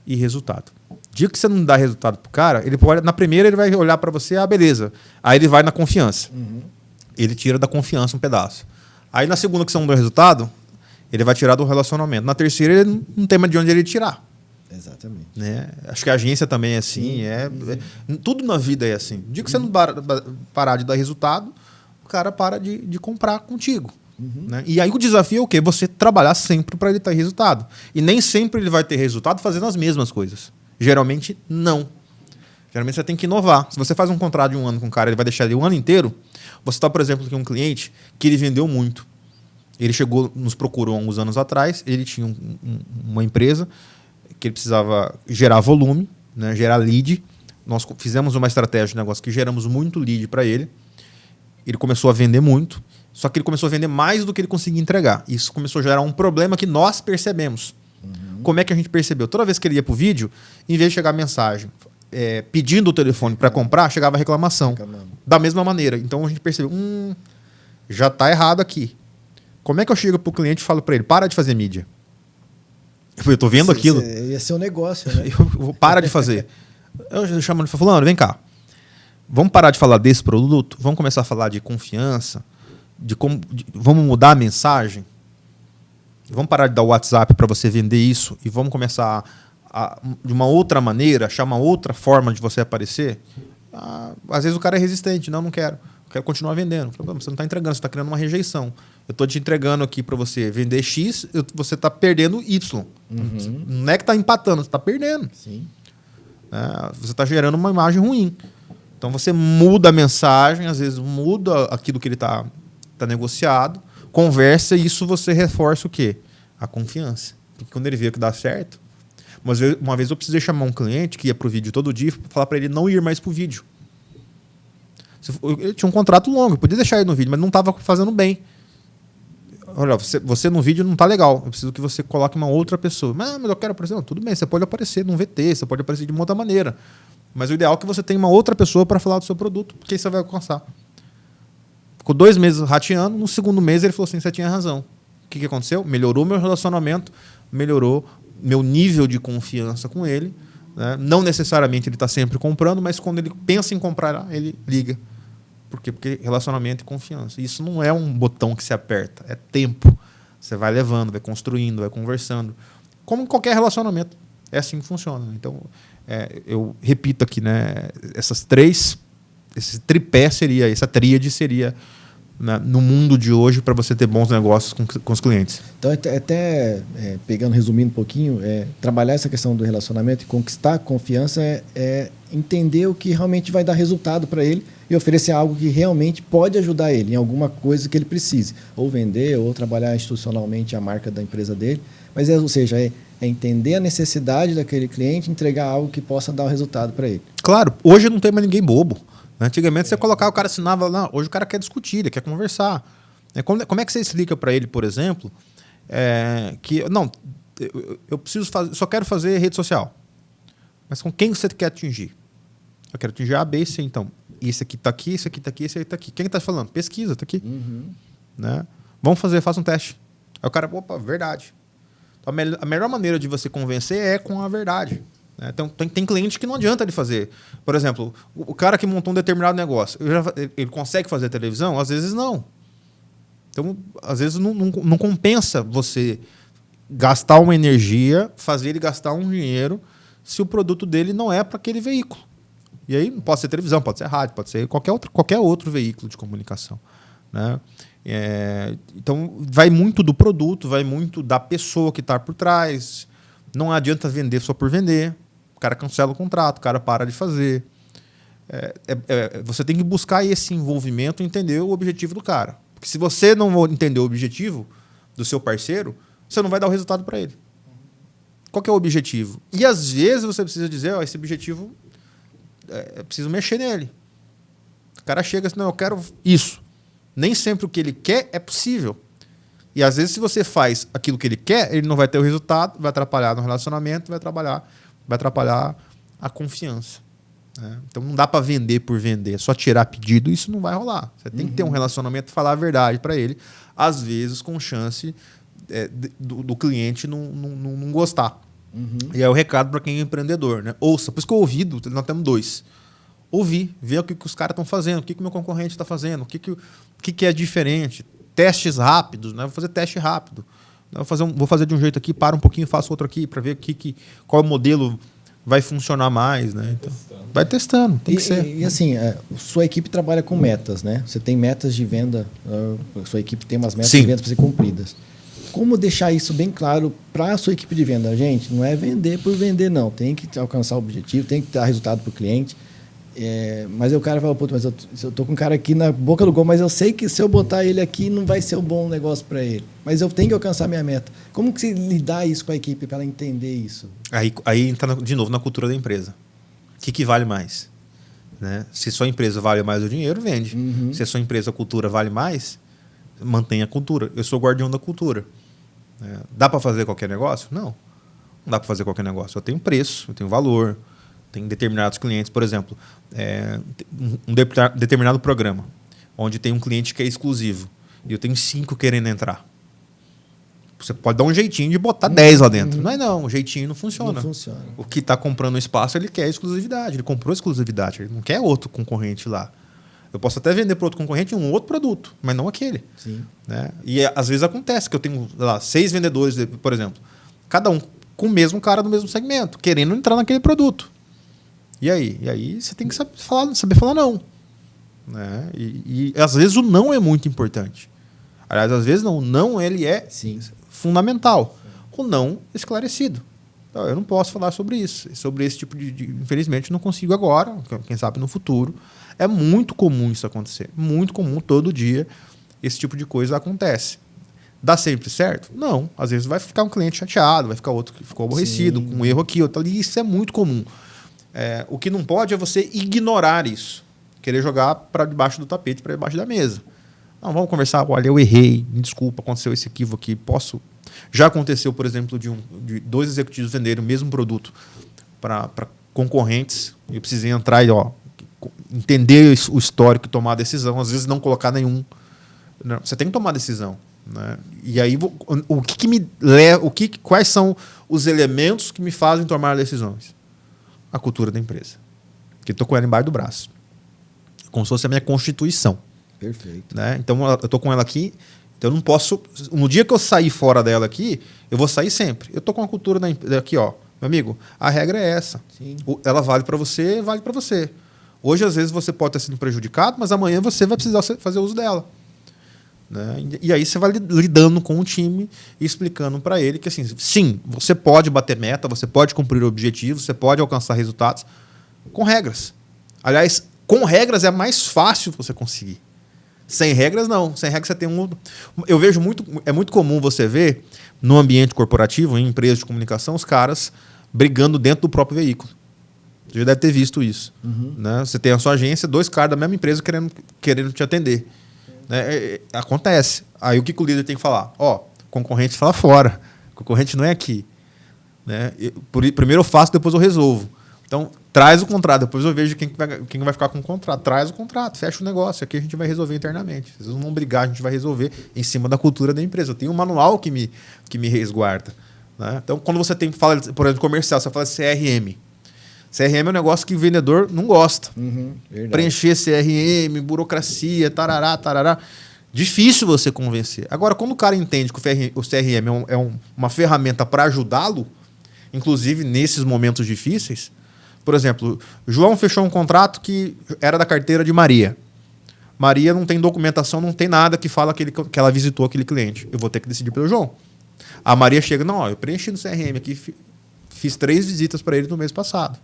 e resultado. Dia que você não dá resultado pro cara, ele pode, na primeira ele vai olhar para você, beleza. Aí ele vai na confiança. Ele tira da confiança um pedaço. Aí na segunda que você não deu resultado, ele vai tirar do relacionamento. Na terceira ele não tem mais de onde ele tirar. Exatamente. Né? Acho que a agência também é assim. Tudo na vida é assim. O dia que você não parar de dar resultado, o cara para de comprar contigo. Né? E aí o desafio é o quê? Você trabalhar sempre para ele ter resultado. E nem sempre ele vai ter resultado fazendo as mesmas coisas. Geralmente, não. Geralmente você tem que inovar. Se você faz um contrato de 1 ano com um cara, ele vai deixar ele o ano inteiro. Você está, por exemplo, aqui um cliente que ele vendeu muito. Ele chegou, nos procurou há uns anos atrás, ele tinha uma empresa que ele precisava gerar volume, né, gerar lead. Nós fizemos uma estratégia de negócio que geramos muito lead para ele. Ele começou a vender muito, só que ele começou a vender mais do que ele conseguia entregar. Isso começou a gerar um problema que nós percebemos. Como é que a gente percebeu? Toda vez que ele ia para o vídeo, em vez de chegar mensagem pedindo o telefone para comprar, chegava reclamação. Da mesma maneira. Então a gente percebeu, já está errado aqui. Como é que eu chego para o cliente e falo para ele, para de fazer mídia? Eu estou vendo aquilo. Ia ser um negócio, né? Para de fazer. Eu chamo ele e falo, fulano, vem cá. Vamos parar de falar desse produto? Vamos começar a falar de confiança? Vamos mudar a mensagem? Vamos parar de dar o WhatsApp para você vender isso e vamos começar de uma outra maneira, achar uma outra forma de você aparecer? Às vezes o cara é resistente. Não quero. Eu quero continuar vendendo. Você não está entregando, você está criando uma rejeição. Eu estou te entregando aqui para você vender X, você está perdendo Y. Não é que está empatando, você está perdendo. Sim. Você está gerando uma imagem ruim. Então você muda a mensagem, às vezes muda aquilo que ele está negociado, conversa e isso você reforça o quê? A confiança. Porque quando ele vê que dá certo... Uma vez eu precisei chamar um cliente que ia para o vídeo todo dia para falar para ele não ir mais para o vídeo. Ele tinha um contrato longo, eu podia deixar ele no vídeo, mas não estava fazendo bem. Olha, você no vídeo não está legal, eu preciso que você coloque uma outra pessoa. Mas eu quero aparecer. Não, tudo bem, você pode aparecer num VT, você pode aparecer de uma outra maneira. Mas o ideal é que você tenha uma outra pessoa para falar do seu produto, porque aí você vai alcançar. Ficou 2 meses rateando, no segundo mês ele falou assim, você tinha razão. O que aconteceu? Melhorou meu relacionamento, melhorou meu nível de confiança com ele. Né? Não necessariamente ele está sempre comprando, mas quando ele pensa em comprar, ele liga. Por quê? Porque relacionamento e confiança. Isso não é um botão que se aperta, é tempo. Você vai levando, vai construindo, vai conversando. Como em qualquer relacionamento. É assim que funciona. Então, eu repito aqui, né? Esse tripé seria, essa tríade seria, né, no mundo de hoje, para você ter bons negócios com os clientes. Então, pegando, resumindo um pouquinho, trabalhar essa questão do relacionamento e conquistar a confiança é entender o que realmente vai dar resultado para ele e oferecer algo que realmente pode ajudar ele em alguma coisa que ele precise. Ou vender, ou trabalhar institucionalmente a marca da empresa dele. Mas, ou seja, é entender a necessidade daquele cliente e entregar algo que possa dar o resultado para ele. Claro, hoje não tem mais ninguém bobo. Antigamente você colocava, o cara assinava lá, hoje o cara quer discutir, ele quer conversar. Como é que você explica para ele, por exemplo, que não, eu preciso fazer, só quero fazer rede social. Mas com quem você quer atingir? Eu quero atingir A, B e C, então. Esse aqui está aqui, esse aqui está aqui, esse aqui está aqui. Quem está falando? Pesquisa, está aqui. Né? Vamos faça um teste. Aí o cara, opa, verdade. Então, a melhor maneira de você convencer é com a verdade. Então, tem cliente que não adianta ele fazer. Por exemplo, o cara que montou um determinado negócio, ele consegue fazer televisão? Às vezes não. Então, às vezes não compensa você gastar uma energia, fazer ele gastar um dinheiro, se o produto dele não é para aquele veículo. E aí não pode ser televisão, pode ser rádio, pode ser qualquer outro veículo de comunicação. Né? Então, vai muito do produto, vai muito da pessoa que está por trás. Não adianta vender só por vender. O cara cancela o contrato, o cara para de fazer. Você tem que buscar esse envolvimento e entender o objetivo do cara. Porque se você não entender o objetivo do seu parceiro, você não vai dar o resultado para ele. Qual que é o objetivo? E às vezes você precisa dizer, esse objetivo, eu preciso mexer nele. O cara chega assim, não, eu quero isso. Nem sempre o que ele quer é possível. E às vezes se você faz aquilo que ele quer, ele não vai ter o resultado, vai atrapalhar no relacionamento, vai atrapalhar a confiança. né? Então não dá para vender por vender, só tirar pedido, isso não vai rolar. Você tem que ter um relacionamento, falar a verdade para ele, às vezes com chance do cliente não gostar. E é o recado para quem é empreendedor, né? Ouça, por isso que o ouvido, nós temos 2. Ouvir, ver o que os caras estão fazendo, o que o meu concorrente está fazendo, o que é diferente. Testes rápidos, né? Vou fazer teste rápido. Vou fazer de um jeito aqui, para um pouquinho, faço outro aqui, para ver qual modelo vai funcionar mais, né? Então, vai testando, tem que ser. E assim, sua equipe trabalha com metas, né? Você tem metas de venda, sua equipe tem umas metas de venda para ser cumpridas. Como deixar isso bem claro para a sua equipe de venda? Gente, não é vender por vender, não. Tem que alcançar o objetivo, tem que dar resultado para o cliente. Mas aí o cara fala, pô, mas eu tô com um cara aqui na boca do gol, mas eu sei que se eu botar ele aqui não vai ser um bom negócio para ele. Mas eu tenho que alcançar minha meta. Como que você lidar isso com a equipe para ela entender isso? Aí entra de novo na cultura da empresa. O que vale mais? Né? Se sua empresa vale mais o dinheiro, vende. Se a sua empresa, a cultura vale mais, mantenha a cultura. Eu sou guardião da cultura. Dá para fazer qualquer negócio? Não dá para fazer qualquer negócio. Eu tenho preço, eu tenho valor. Tem determinados clientes, por exemplo, um determinado programa, onde tem um cliente que é exclusivo e eu tenho 5 querendo entrar. Você pode dar um jeitinho de botar 10 lá dentro. Não, o jeitinho não funciona. Não funciona. O que está comprando o espaço, ele quer exclusividade. Ele comprou exclusividade, ele não quer outro concorrente lá. Eu posso até vender para outro concorrente um outro produto, mas não aquele. Sim. Né? E às vezes acontece que eu tenho lá 6 vendedores, por exemplo, cada um com o mesmo cara do mesmo segmento, querendo entrar naquele produto. E aí você tem que saber falar não. Né? E às vezes o não é muito importante. Aliás, às vezes não. O não ele é fundamental. O não esclarecido. Então, eu não posso falar sobre isso. Sobre esse tipo de... Infelizmente, não consigo agora. Quem sabe no futuro. É muito comum isso acontecer. Muito comum, todo dia, esse tipo de coisa acontece. Dá sempre certo? Não. Às vezes vai ficar um cliente chateado, vai ficar outro que ficou aborrecido, com um erro aqui, outro ali. Isso é muito comum. O que não pode é você ignorar isso. Querer jogar para debaixo do tapete, para debaixo da mesa. Não, vamos conversar. Olha, eu errei. Me desculpa, aconteceu esse equívoco aqui. Posso... Já aconteceu, por exemplo, de 2 executivos venderem o mesmo produto para concorrentes. Eu precisei entrar e entender o histórico e tomar a decisão. Às vezes não colocar nenhum. Não, você tem que tomar a decisão. Né? E aí, o que me leva... Quais são os elementos que me fazem tomar decisões? A cultura da empresa. Que eu estou com ela embaixo do braço. Como se fosse a minha constituição. Perfeito. Né? Então, eu estou com ela aqui, então eu não posso... No dia que eu sair fora dela aqui, eu vou sair sempre. Eu estou com a cultura aqui, ó. Meu amigo, a regra é essa. Sim. Ela vale para você, vale para você. Hoje, às vezes, você pode estar sendo prejudicado, mas amanhã você vai precisar fazer uso dela. Né? E aí você vai lidando com o time e explicando para ele que assim, sim, você pode bater meta, você pode cumprir objetivos, você pode alcançar resultados com regras. Aliás, com regras é mais fácil você conseguir. Sem regras, não. Sem regras você tem Eu vejo é muito comum você ver no ambiente corporativo, em empresas de comunicação, os caras brigando dentro do próprio veículo. Você já deve ter visto isso. Né? Você tem a sua agência, 2 caras da mesma empresa querendo te atender. Acontece. Aí o que o líder tem que falar? Concorrente está lá fora. Concorrente não é aqui. Né? Primeiro eu faço, depois eu resolvo. Então, traz o contrato. Depois eu vejo quem vai ficar com o contrato. Traz o contrato, fecha o negócio. Aqui a gente vai resolver internamente. Vocês não vão brigar, a gente vai resolver em cima da cultura da empresa. Eu tenho um manual que me resguarda. Né? Então, quando você fala, por exemplo, comercial, você fala de CRM. CRM é um negócio que o vendedor não gosta. Preencher CRM, burocracia, tarará, tarará. Difícil você convencer. Agora, quando o cara entende que o CRM é uma ferramenta para ajudá-lo, inclusive nesses momentos difíceis, por exemplo, João fechou um contrato que era da carteira de Maria. Maria não tem documentação, não tem nada que fala que ela visitou aquele cliente. Eu vou ter que decidir pelo João. A Maria chega, eu preenchi no CRM aqui, fiz 3 visitas para ele no mês passado.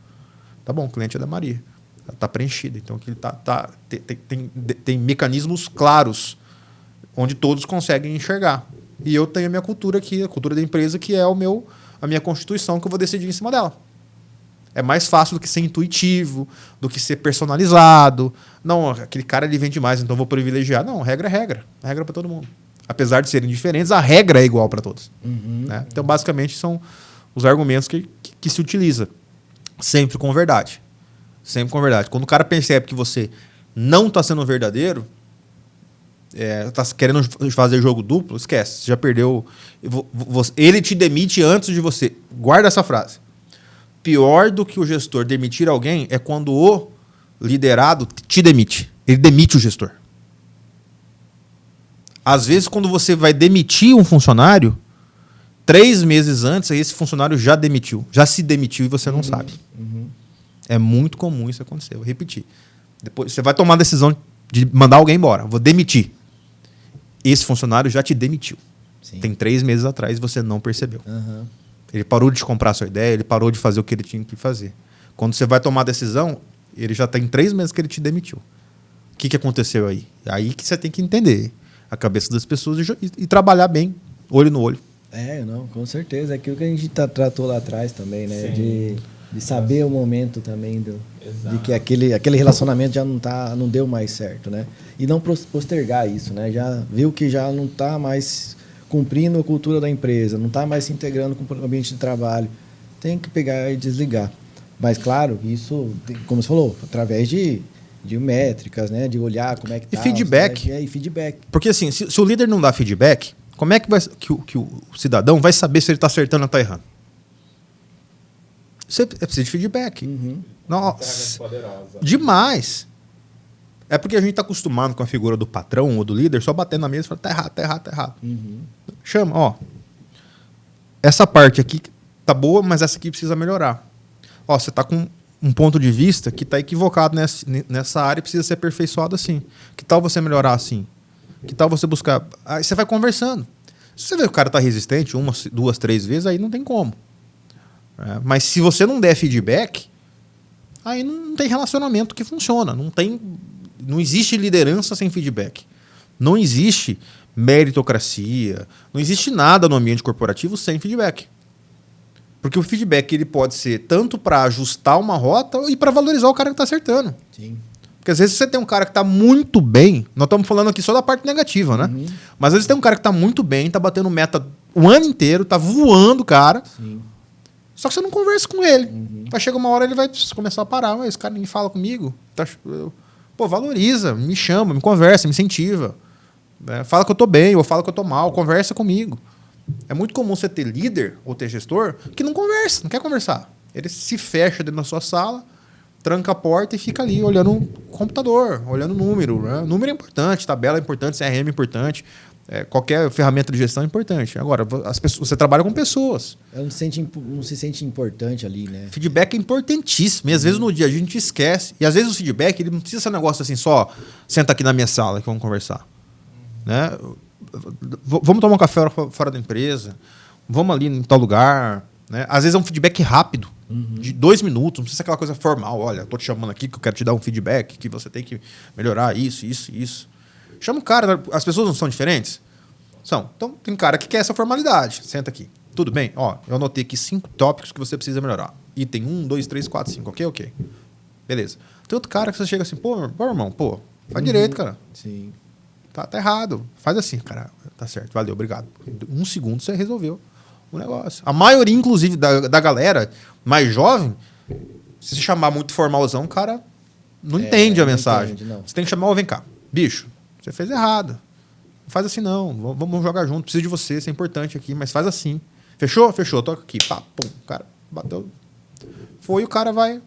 Tá bom, o cliente é da Maria. Está preenchido. Então, aqui tem mecanismos claros onde todos conseguem enxergar. E eu tenho a minha cultura aqui, a cultura da empresa, que é a minha constituição, que eu vou decidir em cima dela. É mais fácil do que ser intuitivo, do que ser personalizado. Não, aquele cara ele vende mais, então eu vou privilegiar. Não, regra é regra. A regra é para todo mundo. Apesar de serem diferentes, a regra é igual para todos. Né? Então, basicamente, são os argumentos que se utiliza. Sempre com verdade. Sempre com verdade. Quando o cara percebe que você não está sendo verdadeiro, está querendo fazer jogo duplo, esquece. Você já perdeu. Ele te demite antes de você. Guarda essa frase. Pior do que o gestor demitir alguém é quando o liderado te demite. Ele demite o gestor. Às vezes, quando você vai demitir um funcionário, 3 meses antes, esse funcionário já se demitiu e você não sabe. É muito comum isso acontecer. Vou repetir. Depois você vai tomar a decisão de mandar alguém embora. Vou demitir. Esse funcionário já te demitiu. Sim. Tem 3 meses atrás e você não percebeu. Ele parou de comprar a sua ideia, ele parou de fazer o que ele tinha que fazer. Quando você vai tomar a decisão, ele já tem 3 meses que ele te demitiu. O que aconteceu aí? É aí que você tem que entender a cabeça das pessoas e trabalhar bem, olho no olho. Não, com certeza. É aquilo que a gente tratou lá atrás também, né? De saber o momento também de que aquele relacionamento já não deu mais certo, né? E não postergar isso, né? Já viu que já não está mais cumprindo a cultura da empresa, não está mais se integrando com o ambiente de trabalho. Tem que pegar e desligar. Mas, claro, isso, como você falou, através de métricas, né? De olhar como é que está. E feedback. E feedback. Porque, assim, se o líder não dá feedback, como é que o cidadão vai saber se ele está acertando ou está errando? Você precisa de feedback. Nossa, demais. É porque a gente está acostumado com a figura do patrão ou do líder só batendo na mesa e falando, tá errado, tá errado, tá errado. Chama, essa parte aqui tá boa, mas essa aqui precisa melhorar. Você tá com um ponto de vista que tá equivocado nessa área e precisa ser aperfeiçoado assim. Que tal você melhorar assim? Que tal você buscar... Aí você vai conversando. Se você vê que o cara tá resistente 1, 2, 3 vezes, aí não tem como. Mas se você não der feedback, aí não tem relacionamento que funciona. Não existe liderança sem feedback. Não existe meritocracia. Não existe nada no ambiente corporativo sem feedback. Porque o feedback ele pode ser tanto para ajustar uma rota e para valorizar o cara que está acertando. Sim. Porque às vezes você tem um cara que está muito bem, nós estamos falando aqui só da parte negativa, né? Mas às vezes tem um cara que está muito bem, está batendo meta o ano inteiro, está voando o cara. Sim. Só que você não conversa com ele. Vai chegar uma hora ele vai começar a parar. Mas esse cara nem fala comigo. Valoriza, me chama, me conversa, me incentiva. Fala que eu tô bem ou fala que eu tô mal. Conversa comigo. É muito comum você ter líder ou ter gestor que não conversa, não quer conversar. Ele se fecha dentro da sua sala, tranca a porta e fica ali olhando o computador, olhando o número. Número é importante, tabela é importante, CRM é importante. Qualquer ferramenta de gestão é importante. Agora, você trabalha com pessoas. Ela não se sente importante ali, né? Feedback é importantíssimo. E às vezes no dia a gente esquece. E às vezes o feedback ele não precisa ser um negócio assim, só senta aqui na minha sala que vamos conversar. Né? Vamos tomar um café fora da empresa. Vamos ali em tal lugar. Né? Às vezes é um feedback rápido, de 2 minutos. Não precisa ser aquela coisa formal. Olha, eu tô te chamando aqui que eu quero te dar um feedback, que você tem que melhorar isso, isso, isso. Chama o cara. As pessoas não são diferentes? São. Então, tem cara que quer essa formalidade. Senta aqui. Tudo bem? Eu anotei aqui 5 tópicos que você precisa melhorar. Item 1, 2, 3, 4, 5. Ok? Beleza. Tem outro cara que você chega assim, pô, irmão, faz direito, cara. Sim. Tá errado. Faz assim, cara. Tá certo. Valeu, obrigado. 1 segundo você resolveu o negócio. A maioria, inclusive, da galera mais jovem, se você chamar muito formalzão, o cara não entende a mensagem. Entende, não. Você tem que chamar, vem cá. Bicho, você fez errado. Não faz assim, não. Vamos jogar junto. Preciso de você, isso é importante aqui, mas faz assim. Fechou? Fechou. Toca aqui. Pá, pum. O cara bateu. Foi, o cara vai.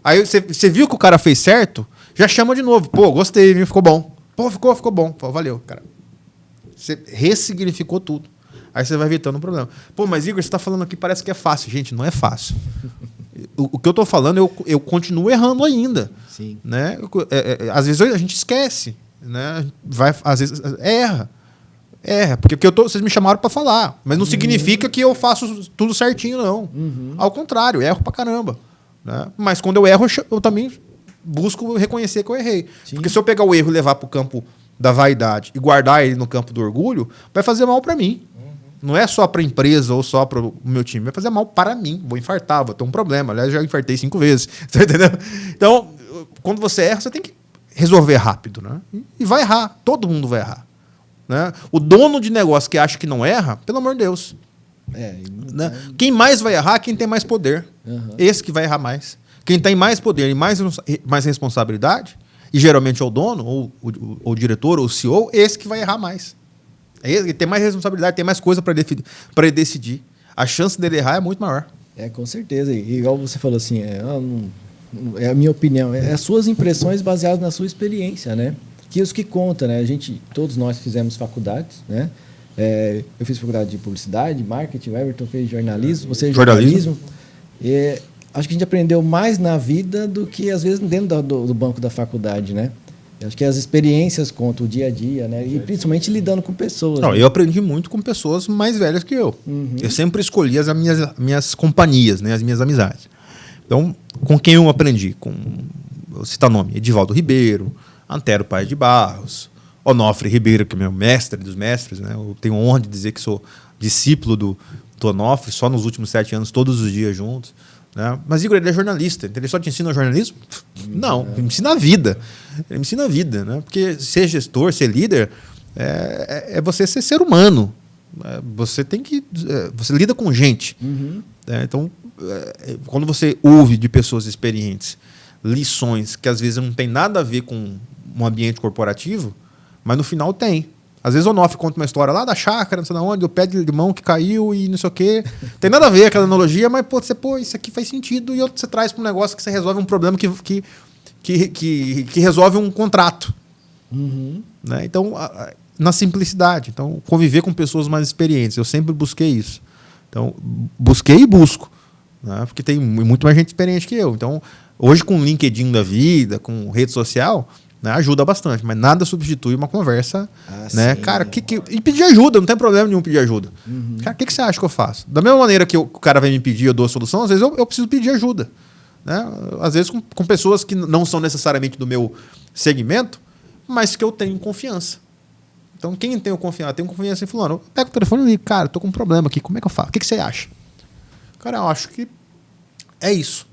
Aí você viu que o cara fez certo, já chama de novo. Pô, gostei, viu? Ficou bom. Pô, ficou bom. Pô, valeu, cara. Você ressignificou tudo. Aí você vai evitando o problema. Pô, mas Igor, você está falando aqui, parece que é fácil. Gente, não é fácil. O que eu estou falando, eu continuo errando ainda. Sim. Né? Às vezes a gente esquece. Né? Às vezes erra. Porque vocês me chamaram para falar. Mas não significa que eu faço tudo certinho, não. Ao contrário, erro pra caramba. Né? Mas quando eu erro, eu também busco reconhecer que eu errei. Sim. Porque se eu pegar o erro e levar para o campo da vaidade e guardar ele no campo do orgulho, vai fazer mal para mim. Não é só para a empresa ou só para o meu time. Vai fazer mal para mim. Vou infartar, vou ter um problema. Aliás, já infartei 5 vezes. Tá entendendo? Então, quando você erra, você tem que resolver rápido. Né? E vai errar. Todo mundo vai errar. Né? O dono de negócio que acha que não erra, pelo amor de Deus. Né? Quem mais vai errar é quem tem mais poder. Esse que vai errar mais. Quem tem mais poder e mais responsabilidade, e geralmente é o dono, ou o diretor, ou o CEO, esse que vai errar mais. Ele tem mais responsabilidade, tem mais coisa para ele decidir. A chance dele errar é muito maior. Com certeza. E igual você falou assim, é a minha opinião, é as suas impressões baseadas na sua experiência, né? Que é isso que conta, né? Todos nós fizemos faculdades, né? Eu fiz faculdade de publicidade, marketing, o Everton fez jornalismo, você jornalismo. Acho que a gente aprendeu mais na vida do que, às vezes, dentro do banco da faculdade, né? Acho que as experiências contam o dia a dia, né? E principalmente lidando com pessoas. Não, né? Eu aprendi muito com pessoas mais velhas que eu. Uhum. Eu sempre escolhi as minhas companhias, né? As minhas amizades. Então, com quem eu aprendi? Vou citar o nome: Edivaldo Ribeiro, Antero Paes de Barros, Onofre Ribeiro, que é meu mestre dos mestres, né? Eu tenho a honra de dizer que sou discípulo do Onofre, só nos últimos 7 anos, todos os dias juntos. Né? Mas, Igor, ele é jornalista, então ele só te ensina jornalismo? Não, ele me ensina a vida. Ele me ensina a vida, né? Porque ser gestor, ser líder, é você ser ser humano. Você tem que... você lida com gente. Uhum. Então, quando você ouve de pessoas experientes lições que às vezes não tem nada a ver com um ambiente corporativo, mas no final tem. Às vezes o Onofre conta uma história lá da chácara, não sei de onde, o pé de limão que caiu e não sei o quê. Tem nada a ver aquela analogia, mas isso aqui faz sentido e você traz para um negócio que você resolve um problema que resolve um contrato. Uhum. Né? Então, na simplicidade. Então, conviver com pessoas mais experientes. Eu sempre busquei isso. Então, busquei e busco. Né? Porque tem muito mais gente experiente que eu. Então, hoje com o LinkedIn da vida, com rede social... né, ajuda bastante, mas nada substitui uma conversa. Né? Sim, cara, e pedir ajuda, não tem problema nenhum pedir ajuda. Uhum. Cara, o que você acha que eu faço? Da mesma maneira que o cara vai me pedir, eu dou a solução, às vezes eu preciso pedir ajuda. Né? Às vezes com pessoas que não são necessariamente do meu segmento, mas que eu tenho confiança. Então, quem tem confiança? Eu tenho confiança em fulano. Eu pego o telefone e ligo, cara, tô com um problema aqui, como é que eu faço? O que você acha? Cara, eu acho que é isso.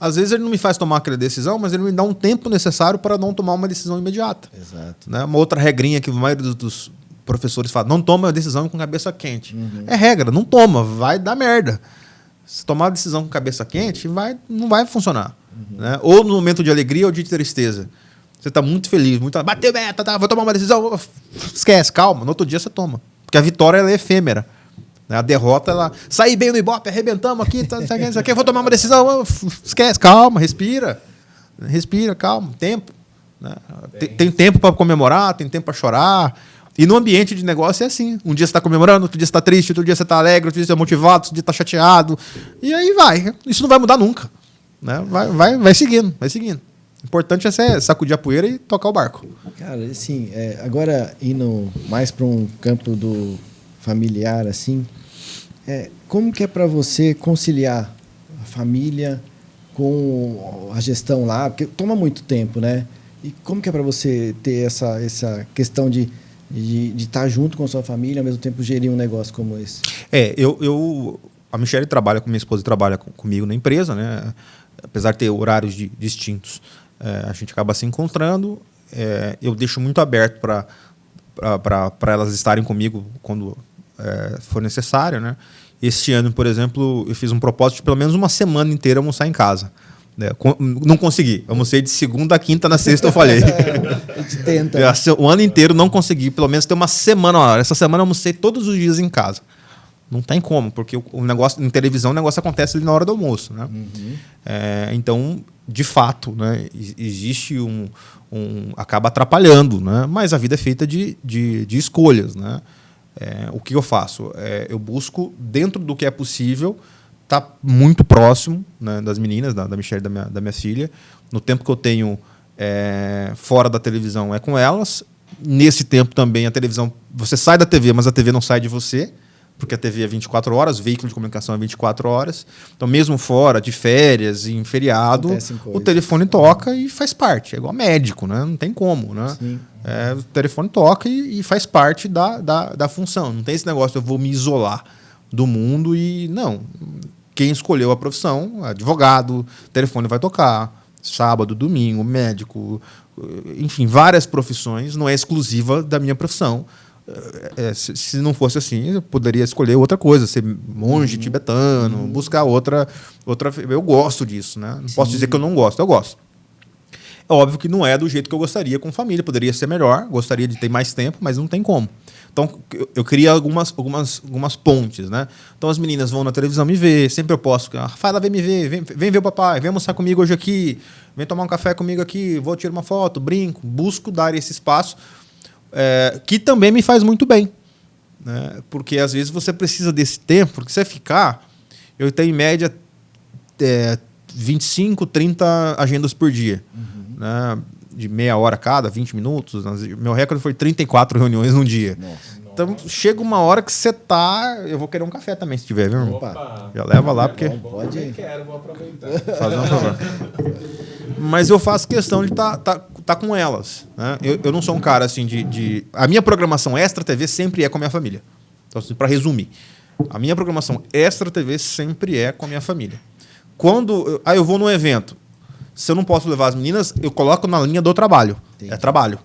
Às vezes ele não me faz tomar aquela decisão, mas ele me dá um tempo necessário para não tomar uma decisão imediata. Exato. Né? Uma outra regrinha que a maioria dos professores fala, não toma a decisão com cabeça quente. Uhum. É regra, não toma, vai dar merda. Se tomar a decisão com cabeça quente, não vai funcionar. Uhum. Né? Ou no momento de alegria ou de tristeza. Você está muito feliz, bateu meta, vou tomar uma decisão. Esquece, calma, no outro dia você toma. Porque a vitória ela é efêmera. A derrota, ela... Saí bem no Ibope, arrebentamos aqui, isso aqui, vou tomar uma decisão. Esquece, calma, respira. Respira, calma, tempo. Né? Tem tempo para comemorar, tem tempo para chorar. E no ambiente de negócio é assim. Um dia você está comemorando, outro dia você está triste, outro dia você está alegre, outro dia você está motivado, outro dia está chateado. E aí vai. Isso não vai mudar nunca. Né? Vai seguindo, vai seguindo. O importante é você sacudir a poeira e tocar o barco. Cara, assim, agora indo mais para um campo do familiar, assim... como que é para você conciliar a família com a gestão lá? Porque toma muito tempo, né? E como que é para você ter essa questão de estar junto com a sua família, ao mesmo tempo gerir um negócio como esse? A Michelle trabalha com minha esposa, trabalha comigo na empresa, né? Apesar de ter horários distintos, a gente acaba se encontrando. Eu deixo muito aberto para elas estarem comigo quando for necessário, né? Este ano, por exemplo, eu fiz um propósito de pelo menos uma semana inteira almoçar em casa. Né? Não consegui. Almocei de segunda a quinta, na sexta eu falhei. A gente tenta. O ano inteiro não consegui, pelo menos ter uma semana. Essa semana eu almocei todos os dias em casa. Não tem como, porque o negócio em televisão, o negócio acontece ali na hora do almoço. Né? Uhum. Então, de fato, né, existe acaba atrapalhando, né? Mas a vida é feita de escolhas, né? O que eu faço? Eu busco, dentro do que é possível, estar muito próximo, né, das meninas, da Michelle e da minha filha. No tempo que eu tenho fora da televisão é com elas. Nesse tempo também a televisão... Você sai da TV, mas a TV não sai de você, porque a TV é 24 horas, o veículo de comunicação é 24 horas. Então, mesmo fora, de férias, em feriado, o telefone toca e faz parte. É igual médico, né? Não tem como, né? O telefone toca e faz parte da função. Não tem esse negócio de eu vou me isolar do mundo e... Não. Quem escolheu a profissão, advogado, o telefone vai tocar. Sábado, domingo, médico... Enfim, várias profissões. Não é exclusiva da minha profissão. Se não fosse assim, eu poderia escolher outra coisa, ser monge tibetano, buscar outra. Eu gosto disso, né? Não posso dizer que eu não gosto, eu gosto. É óbvio que não é do jeito que eu gostaria com família, poderia ser melhor, gostaria de ter mais tempo, mas não tem como. Então, eu queria algumas pontes, né? Então, as meninas vão na televisão me ver, sempre eu posto. Rafaela, vem me ver, vem ver o papai, vem almoçar comigo hoje aqui, vem tomar um café comigo aqui, vou tirar uma foto, brinco, busco dar esse espaço, que também me faz muito bem. Né? Porque, às vezes, você precisa desse tempo, porque você ficar... Eu tenho, em média, 25, 30 agendas por dia. Né? De meia hora cada, 20 minutos. Meu recorde foi 34 reuniões num dia. Nossa. Então, chega uma hora que você tá... Eu vou querer um café também, se tiver, viu, irmão? Opa. Já leva lá, porque... Pode ir. Quero, vou aproveitar. Fazer um favor. Mas eu faço questão de tá com elas. Né? Eu não sou um cara assim de... A minha programação extra TV sempre é com a minha família. Então, assim, para resumir, a minha programação extra TV sempre é com a minha família. Quando eu vou num evento, se eu não posso levar as meninas, eu coloco na linha do trabalho. Entendi. É trabalho.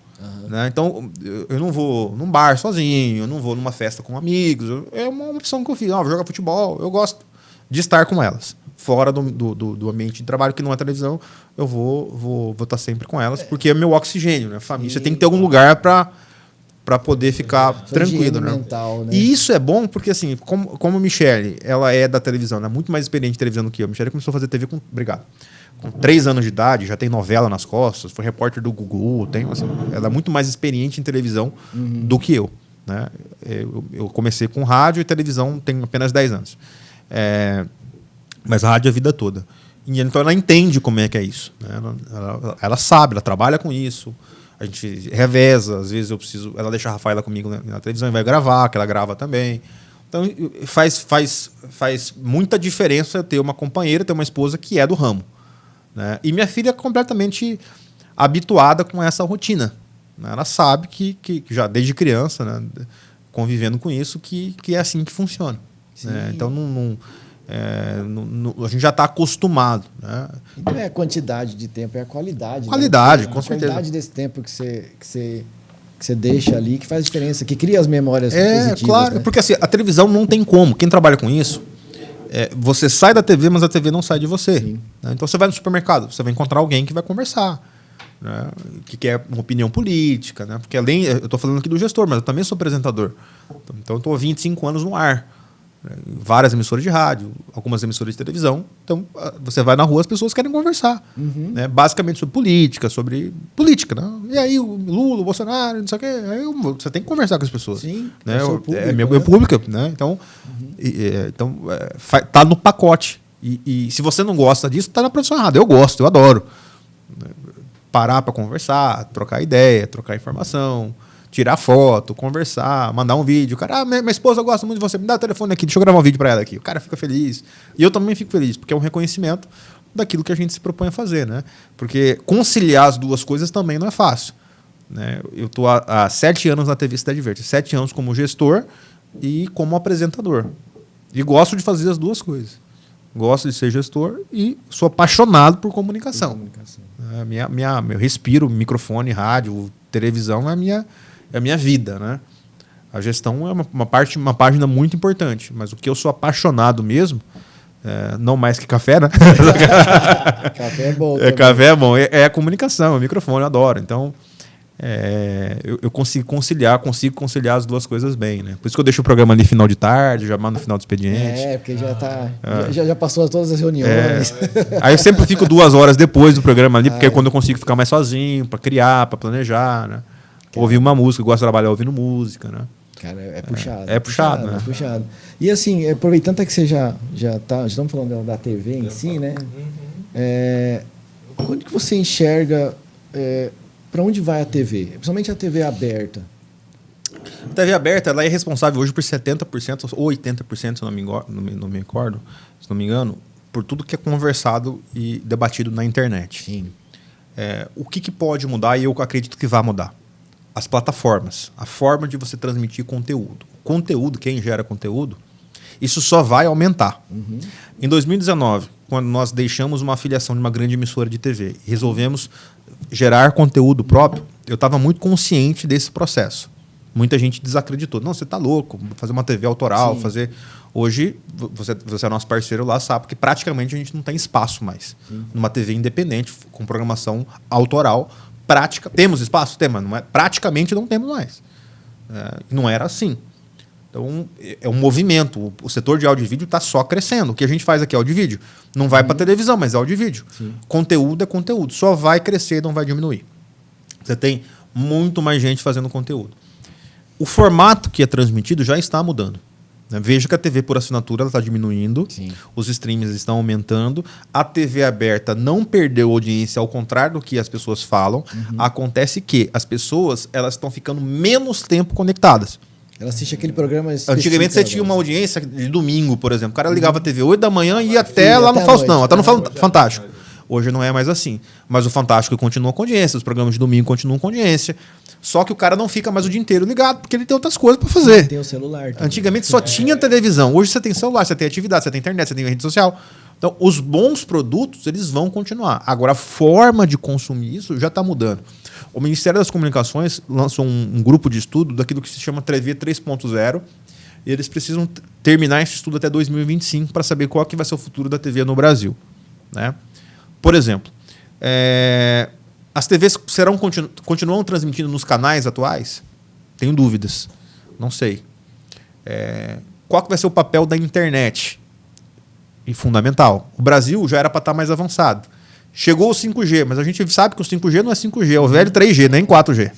Né? Então, eu não vou num bar sozinho, eu não vou numa festa com amigos. É uma opção que eu fiz. Vou jogar futebol, eu gosto de estar com elas. Fora do ambiente de trabalho, que não é televisão, eu vou estar sempre com elas, porque é meu oxigênio, né? Família. Você tem que ter algum lugar para poder ficar tranquilo, né? Mental, né? E isso é bom porque, assim, como a Michele, ela é da televisão, ela é muito mais experiente em televisão do que eu. A Michele começou a fazer TV com 3 anos de idade, já tem novela nas costas, foi repórter do Gugu, ela é muito mais experiente em televisão do que eu. Né? Eu comecei com rádio e televisão tem apenas 10 anos. Mas rádio é a vida toda. E, então ela entende como é que é isso. Né? Ela sabe, ela trabalha com isso. A gente reveza, às vezes ela deixa a Rafaela comigo na televisão e vai gravar, que ela grava também. Então faz muita diferença eu ter uma companheira, ter uma esposa que é do ramo. Né? E minha filha é completamente habituada com essa rotina. Né? Ela sabe que já desde criança, né, convivendo com isso, que é assim que funciona. Né? Então a gente já está acostumado. Né? E não é a quantidade de tempo, é a qualidade. Qualidade, né? com certeza. A qualidade desse tempo que você deixa ali, que faz diferença, que cria as memórias positivas. Claro, né? porque assim, a televisão não tem como. Quem trabalha com isso, você sai da TV, mas a TV não sai de você. Né? Então você vai no supermercado, você vai encontrar alguém que vai conversar, né? Que quer uma opinião política, né? Porque além, eu estou falando aqui do gestor, mas eu também sou apresentador. Então eu estou há 25 anos no ar. Várias emissoras de rádio, algumas emissoras de televisão. Então, você vai na rua, as pessoas querem conversar. Né? Basicamente sobre política. Né? E aí, o Lula, o Bolsonaro, não sei o quê. Aí você tem que conversar com as pessoas. Sim, né? público, meu público. Né? Então, tá no pacote. E se você não gosta disso, tá na produção errada. Eu gosto, eu adoro. Parar para conversar, trocar ideia, trocar informação, tirar foto, conversar, mandar um vídeo. O cara, minha esposa gosta muito de você, me dá o telefone aqui, deixa eu gravar um vídeo para ela aqui. O cara fica feliz. E eu também fico feliz, porque é um reconhecimento daquilo que a gente se propõe a fazer. Né? Porque conciliar as duas coisas também não é fácil. Né? Eu estou há 7 anos na TV Cidade Verde, 7 anos como gestor e como apresentador. E gosto de fazer as duas coisas. Gosto de ser gestor e sou apaixonado por comunicação. Eu respiro microfone, rádio, televisão, é a minha vida, né? A gestão é uma página muito importante, mas o que eu sou apaixonado mesmo, não mais que café, né? Café é bom. Café é bom, é a comunicação, é o microfone, eu adoro. Então, eu consigo conciliar as duas coisas bem, né? Por isso que eu deixo o programa ali final de tarde, já mando no final do expediente. Porque já passou todas as reuniões. Aí eu sempre fico 2 horas depois do programa ali, porque é quando eu consigo ficar mais sozinho, para criar, para planejar, né? Ouvir uma música, eu gosto de trabalhar ouvindo música, né? Cara, é puxado. É puxado, né? É puxado. E assim, aproveitando que você já estamos falando da TV em si, né? Quando que você enxerga para onde vai a TV? Principalmente a TV aberta. A TV aberta, ela é responsável hoje por 70% ou 80%, se não me recordo, se não me engano, por tudo que é conversado e debatido na internet. Sim. O que pode mudar, e eu acredito que vai mudar? As plataformas, a forma de você transmitir conteúdo. Conteúdo, quem gera conteúdo, isso só vai aumentar. Em 2019, quando nós deixamos uma afiliação de uma grande emissora de TV e resolvemos gerar conteúdo próprio, eu estava muito consciente desse processo. Muita gente desacreditou. Não, você tá louco, fazer uma TV autoral, Sim. fazer... Hoje, você é nosso parceiro lá, sabe que praticamente a gente não tem espaço mais. Sim. Numa TV independente, com programação autoral, temos espaço? Temos, mas praticamente não temos mais. Não era assim. Então, é um movimento. O setor de áudio e vídeo está só crescendo. O que a gente faz aqui é áudio e vídeo. Não vai para televisão, mas é áudio e vídeo. Sim. Conteúdo é conteúdo. Só vai crescer, não vai diminuir. Você tem muito mais gente fazendo conteúdo. O formato que é transmitido já está mudando. Veja que a TV por assinatura está diminuindo, Sim. os streams estão aumentando, a TV aberta não perdeu audiência, ao contrário do que as pessoas falam. Acontece que as pessoas elas estão ficando menos tempo conectadas. Ela assiste aquele programa específico. Antigamente você tinha uma audiência de domingo, por exemplo. O cara ligava a TV 8 da manhã e ia até lá no até Faustão, a até no noite. Fantástico. Hoje não é mais assim. Mas o Fantástico continua com audiência, os programas de domingo continuam com audiência. Só que o cara não fica mais o dia inteiro ligado, porque ele tem outras coisas para fazer. Tem o celular também. Antigamente só tinha televisão. Hoje você tem celular, você tem atividade, você tem internet, você tem rede social. Então, os bons produtos, eles vão continuar. Agora, a forma de consumir isso já está mudando. O Ministério das Comunicações lançou um grupo de estudo daquilo que se chama TV 3.0. E eles precisam terminar esse estudo até 2025 para saber qual que vai ser o futuro da TV no Brasil. Né? Por exemplo, as TVs continuam transmitindo nos canais atuais? Tenho dúvidas. Não sei. Qual que vai ser o papel da internet? E fundamental. O Brasil já era para estar mais avançado. Chegou o 5G, mas a gente sabe que o 5G não é 5G, é o velho 3G, nem 4G.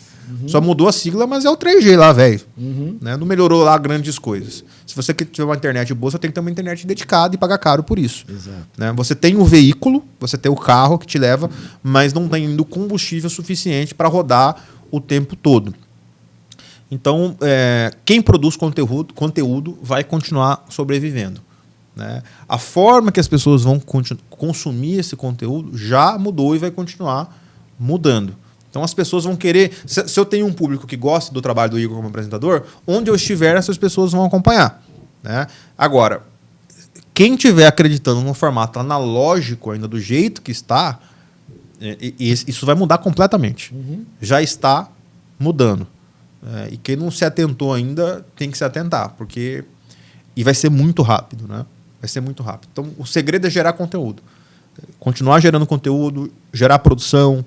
Só mudou a sigla, mas é o 3G lá, velho. Né? Não melhorou lá grandes coisas. Se você tiver uma internet boa, você tem que ter uma internet dedicada e pagar caro por isso. Exato. Né? Você tem o veículo, você tem o carro que te leva, mas não tem ainda o combustível suficiente para rodar o tempo todo. Então, quem produz conteúdo vai continuar sobrevivendo. Né? A forma que as pessoas vão consumir esse conteúdo já mudou e vai continuar mudando. Então as pessoas vão querer... Se eu tenho um público que gosta do trabalho do Igor como apresentador, onde eu estiver, essas pessoas vão acompanhar. Né? Agora, quem estiver acreditando num formato analógico ainda do jeito que está, isso vai mudar completamente. Já está mudando. E quem não se atentou ainda tem que se atentar, porque... E vai ser muito rápido, né? Vai ser muito rápido. Então, o segredo é gerar conteúdo. Continuar gerando conteúdo, gerar produção.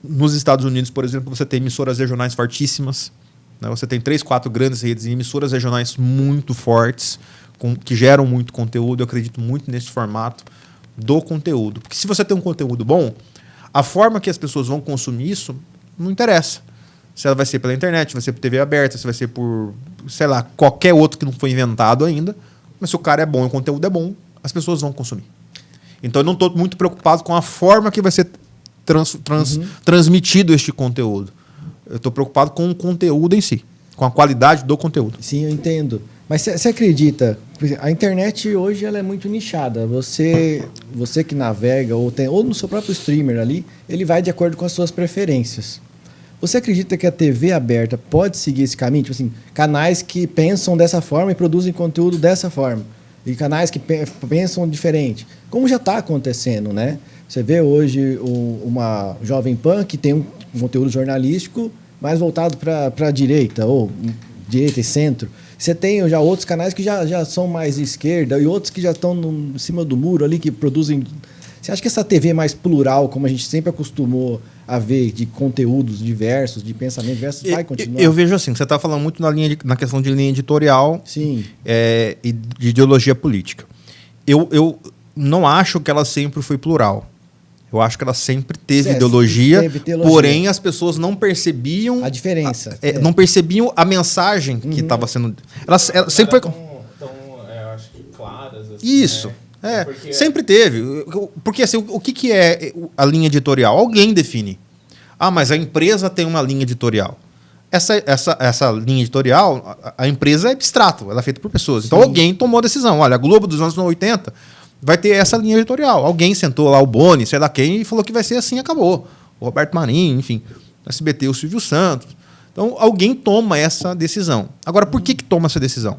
Nos Estados Unidos, por exemplo, você tem emissoras regionais fortíssimas. Né? Você tem 3, 4 grandes redes e emissoras regionais muito fortes, que geram muito conteúdo. Eu acredito muito nesse formato do conteúdo. Porque se você tem um conteúdo bom, a forma que as pessoas vão consumir isso não interessa. Se ela vai ser pela internet, vai ser por TV aberta, se vai ser por, sei lá, qualquer outro que não foi inventado ainda. Mas se o cara é bom e o conteúdo é bom, as pessoas vão consumir. Então eu não estou muito preocupado com a forma que vai ser transmitido este conteúdo. Eu estou preocupado com o conteúdo em si, com a qualidade do conteúdo. Sim, eu entendo. Mas você acredita, a internet hoje ela é muito nichada. Você que navega ou no seu próprio streamer ali, ele vai de acordo com as suas preferências. Você acredita que a TV aberta pode seguir esse caminho? Tipo assim, canais que pensam dessa forma e produzem conteúdo dessa forma. E canais que pensam diferente. Como já está acontecendo, né? Você vê hoje uma Jovem Pan que tem um conteúdo jornalístico mais voltado para a direita, ou direita e centro. Você tem já outros canais que já são mais esquerda e outros que já estão em cima do muro ali, que produzem... Você acha que essa TV mais plural, como a gente sempre acostumou a ver, de conteúdos diversos, de pensamento diversos, vai continuar? Eu vejo assim, você está falando muito na questão de linha editorial. Sim. E de ideologia política. Eu não acho que ela sempre foi plural. Eu acho que ela sempre teve ideologia, porém as pessoas não percebiam... A diferença. Não percebiam a mensagem que estava sendo... Ela sempre foi... acho que claras. Assim, Isso. Porque... Sempre teve. Porque assim, o que é a linha editorial? Alguém define. Mas a empresa tem uma linha editorial. Essa linha editorial, a empresa é abstrato, ela é feita por pessoas. Então alguém tomou a decisão. Olha, a Globo dos anos 80 vai ter essa linha editorial. Alguém sentou lá, o Boni, sei lá quem, e falou que vai ser assim, acabou. O Roberto Marinho, enfim. O SBT, o Silvio Santos. Então alguém toma essa decisão. Agora, por que toma essa decisão?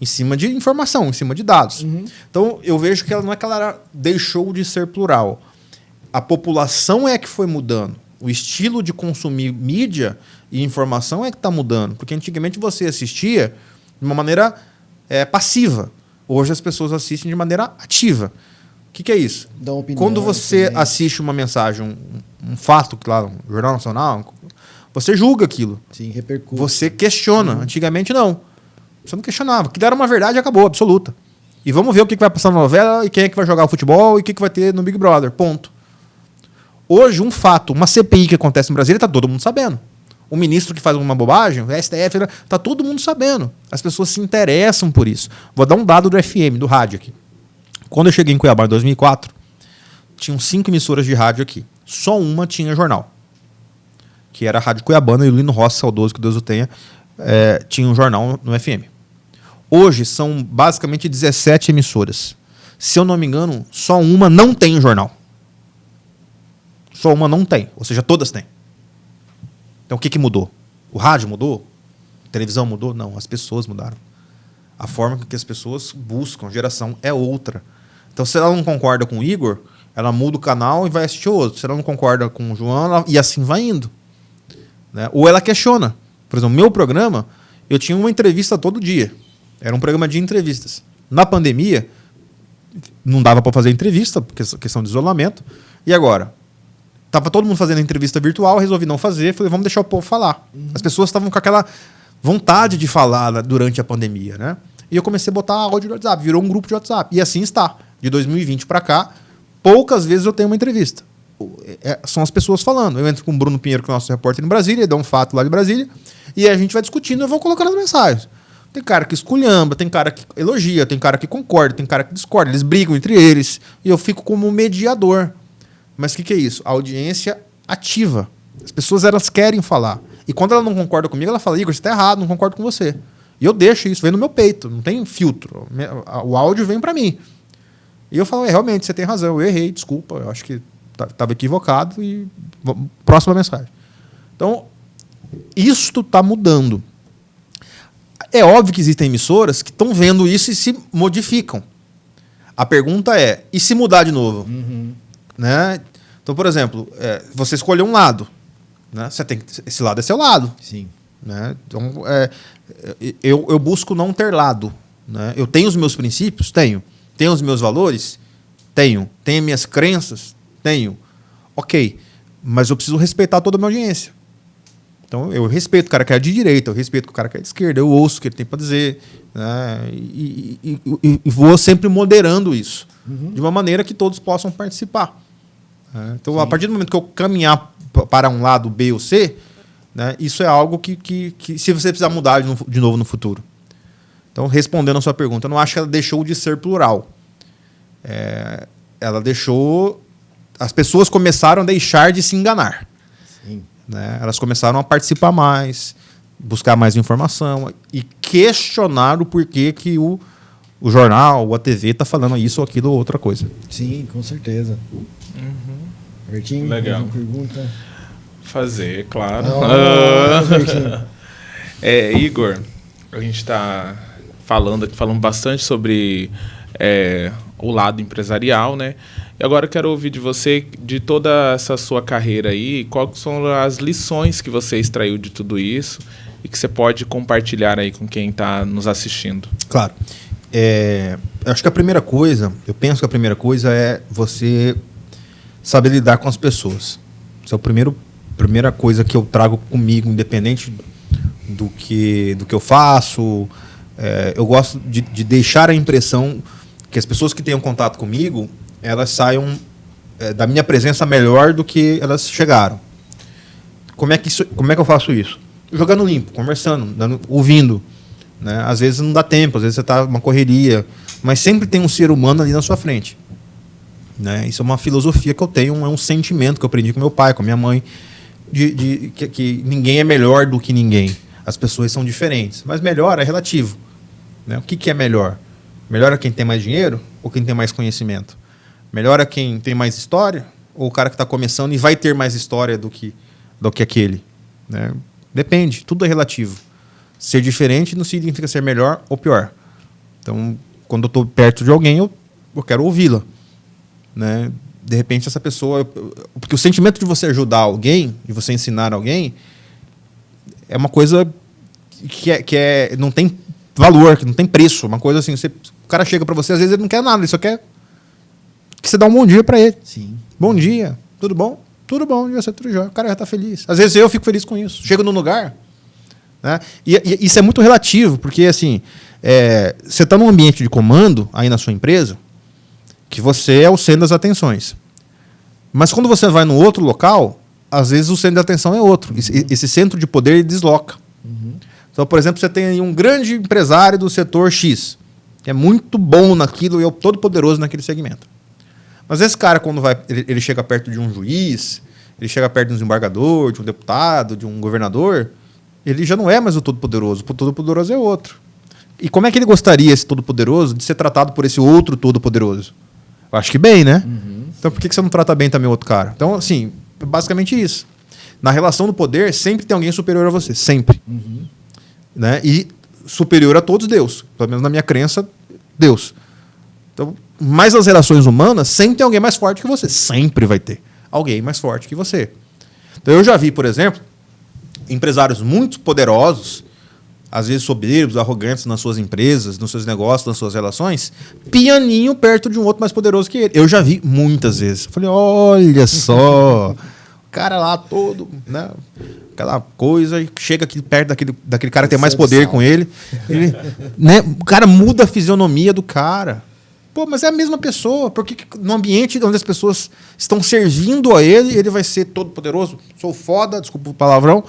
Em cima de informação, em cima de dados. Então, eu vejo que ela não é que ela deixou de ser plural. A população é que foi mudando. O estilo de consumir mídia e informação é que está mudando. Porque antigamente você assistia de uma maneira passiva. Hoje as pessoas assistem de maneira ativa. O que é isso? Dá uma opinião, Quando você também. assiste uma mensagem, um fato, claro, um Jornal Nacional, você julga aquilo. Sim, repercute. Você questiona. Antigamente não. Você não questionava. Aquilo era uma verdade e acabou, absoluta. E vamos ver o que vai passar na novela e quem é que vai jogar o futebol e o que vai ter no Big Brother. Ponto. Hoje, um fato, uma CPI que acontece no Brasil, está todo mundo sabendo. O ministro que faz uma bobagem, o STF, está todo mundo sabendo. As pessoas se interessam por isso. Vou dar um dado do FM, do rádio aqui. Quando eu cheguei em Cuiabá em 2004, tinham 5 emissoras de rádio aqui. Só uma tinha jornal, que era a Rádio Cuiabana, e o Lino Rossi, saudoso, que Deus o tenha, tinha um jornal no FM. Hoje são basicamente 17 emissoras. Se eu não me engano, só uma não tem jornal. Só uma não tem, ou seja, todas têm. Então o que mudou? O rádio mudou? A televisão mudou? Não, as pessoas mudaram. A forma que as pessoas buscam, a geração é outra. Então se ela não concorda com o Igor, ela muda o canal e vai assistir outro. Se ela não concorda com o João, e assim vai indo. Né? Ou ela questiona. Por exemplo, meu programa, eu tinha uma entrevista todo dia. Era um programa de entrevistas. Na pandemia, não dava para fazer entrevista, porque questão de isolamento. E agora? Tava todo mundo fazendo entrevista virtual, resolvi não fazer, falei, vamos deixar o povo falar. As pessoas estavam com aquela vontade de falar durante a pandemia, né? E eu comecei a botar áudio no WhatsApp, virou um grupo de WhatsApp. E assim está. De 2020 para cá, poucas vezes eu tenho uma entrevista. São as pessoas falando. Eu entro com o Bruno Pinheiro, que é o nosso repórter em Brasília, ele dá um fato lá de Brasília, e a gente vai discutindo e eu vou colocando as mensagens. Tem cara que esculhamba, tem cara que elogia, tem cara que concorda, tem cara que discorda, eles brigam entre eles, e eu fico como mediador. Mas o que é isso? A audiência ativa. As pessoas, elas querem falar. E quando ela não concorda comigo, ela fala, Igor, você está errado, não concordo com você. E eu deixo isso, vem no meu peito, não tem filtro. O áudio vem para mim. E eu falo, realmente, você tem razão, eu errei, desculpa, eu acho que estava equivocado e próxima mensagem. Então, isto está mudando. É óbvio que existem emissoras que estão vendo isso e se modificam. A pergunta é, e se mudar de novo? Né? Então, por exemplo, você escolheu um lado. Né? Você tem esse lado é seu lado. Sim. Né? Então, eu busco não ter lado. Né? Eu tenho os meus princípios? Tenho. Tenho os meus valores? Tenho. Tenho minhas crenças? Tenho. Ok. Mas eu preciso respeitar toda a minha audiência. Então, eu respeito o cara que é de direita, eu respeito o cara que é de esquerda, eu ouço o que ele tem para dizer. Né? E vou sempre moderando isso. De uma maneira que todos possam participar. Então, sim, a partir do momento que eu caminhar para um lado B ou C, né, isso é algo que se você precisar mudar de novo no futuro. Então, respondendo a sua pergunta, eu não acho que ela deixou de ser plural. Ela deixou... As pessoas começaram a deixar de se enganar. Sim. Né? Elas começaram a participar mais, buscar mais informação e questionar o porquê que o jornal, a TV está falando isso ou aquilo ou outra coisa. Sim, com certeza. Bertinho, legal. uma pergunta? Fazer, claro. Igor, a gente está falando bastante sobre o lado empresarial, né? E agora eu quero ouvir de você, de toda essa sua carreira aí, quais são as lições que você extraiu de tudo isso e que você pode compartilhar aí com quem está nos assistindo. Claro. Acho que eu penso que a primeira coisa é você saber lidar com as pessoas. Isso é a primeira coisa que eu trago comigo, independente do que eu faço. Eu gosto de deixar a impressão que as pessoas que tenham contato comigo, elas saiam da minha presença melhor do que elas chegaram. Como é que eu faço isso? Jogando limpo, conversando, ouvindo. Né? Às vezes não dá tempo, às vezes você está numa correria, mas sempre tem um ser humano ali na sua frente. Né? Isso é uma filosofia que eu tenho, é um sentimento que eu aprendi com meu pai, com a minha mãe, que ninguém é melhor do que ninguém. As pessoas são diferentes, mas melhor é relativo. Né? O que é melhor? Melhor é quem tem mais dinheiro ou quem tem mais conhecimento? Melhor é quem tem mais história ou o cara que está começando e vai ter mais história do que aquele? Né? Depende, tudo é relativo. Ser diferente não significa ser melhor ou pior. Então, quando eu estou perto de alguém, eu quero ouvi-la. Né? De repente essa pessoa... Porque o sentimento de você ajudar alguém, de você ensinar alguém, é uma coisa que não tem valor, que não tem preço. Uma coisa assim, o cara chega para você, às vezes ele não quer nada, ele só quer que você dá um bom dia para ele. Sim. Bom dia, tudo bom? Tudo bom, você tudo jóia. O cara já está feliz. Às vezes eu fico feliz com isso. Chego num lugar, né? E isso é muito relativo, porque assim, você está num ambiente de comando aí na sua empresa, que você é o centro das atenções. Mas quando você vai num outro local, às vezes o centro de atenção é outro. Esse centro de poder ele desloca. Então, por exemplo, você tem aí um grande empresário do setor X, que é muito bom naquilo e é todo poderoso naquele segmento. Mas esse cara, quando ele chega perto de um juiz, ele chega perto de um desembargador, de um deputado, de um governador, ele já não é mais o todo-poderoso. O todo-poderoso é outro. E como é que ele gostaria, esse todo-poderoso, de ser tratado por esse outro todo-poderoso? Eu acho que bem, né? Então por que você não trata bem também o outro cara? Então, assim, basicamente isso. Na relação do poder, sempre tem alguém superior a você. Sempre. Né? E superior a todos, Deus. Pelo menos na minha crença, Deus. Então, mas nas relações humanas, sempre tem alguém mais forte que você. Sempre vai ter alguém mais forte que você. Então eu já vi, por exemplo, empresários muito poderosos, às vezes soberbos, arrogantes nas suas empresas, nos seus negócios, nas suas relações, pianinho perto de um outro mais poderoso que ele. Eu já vi muitas vezes. Eu falei, olha só, o cara lá todo, né, aquela coisa, e chega aqui perto daquele cara que tem mais poder com ele, né, o cara muda a fisionomia do cara. Pô, mas é a mesma pessoa. Por que no ambiente onde as pessoas estão servindo a ele, ele vai ser todo poderoso? Sou foda, desculpa o palavrão.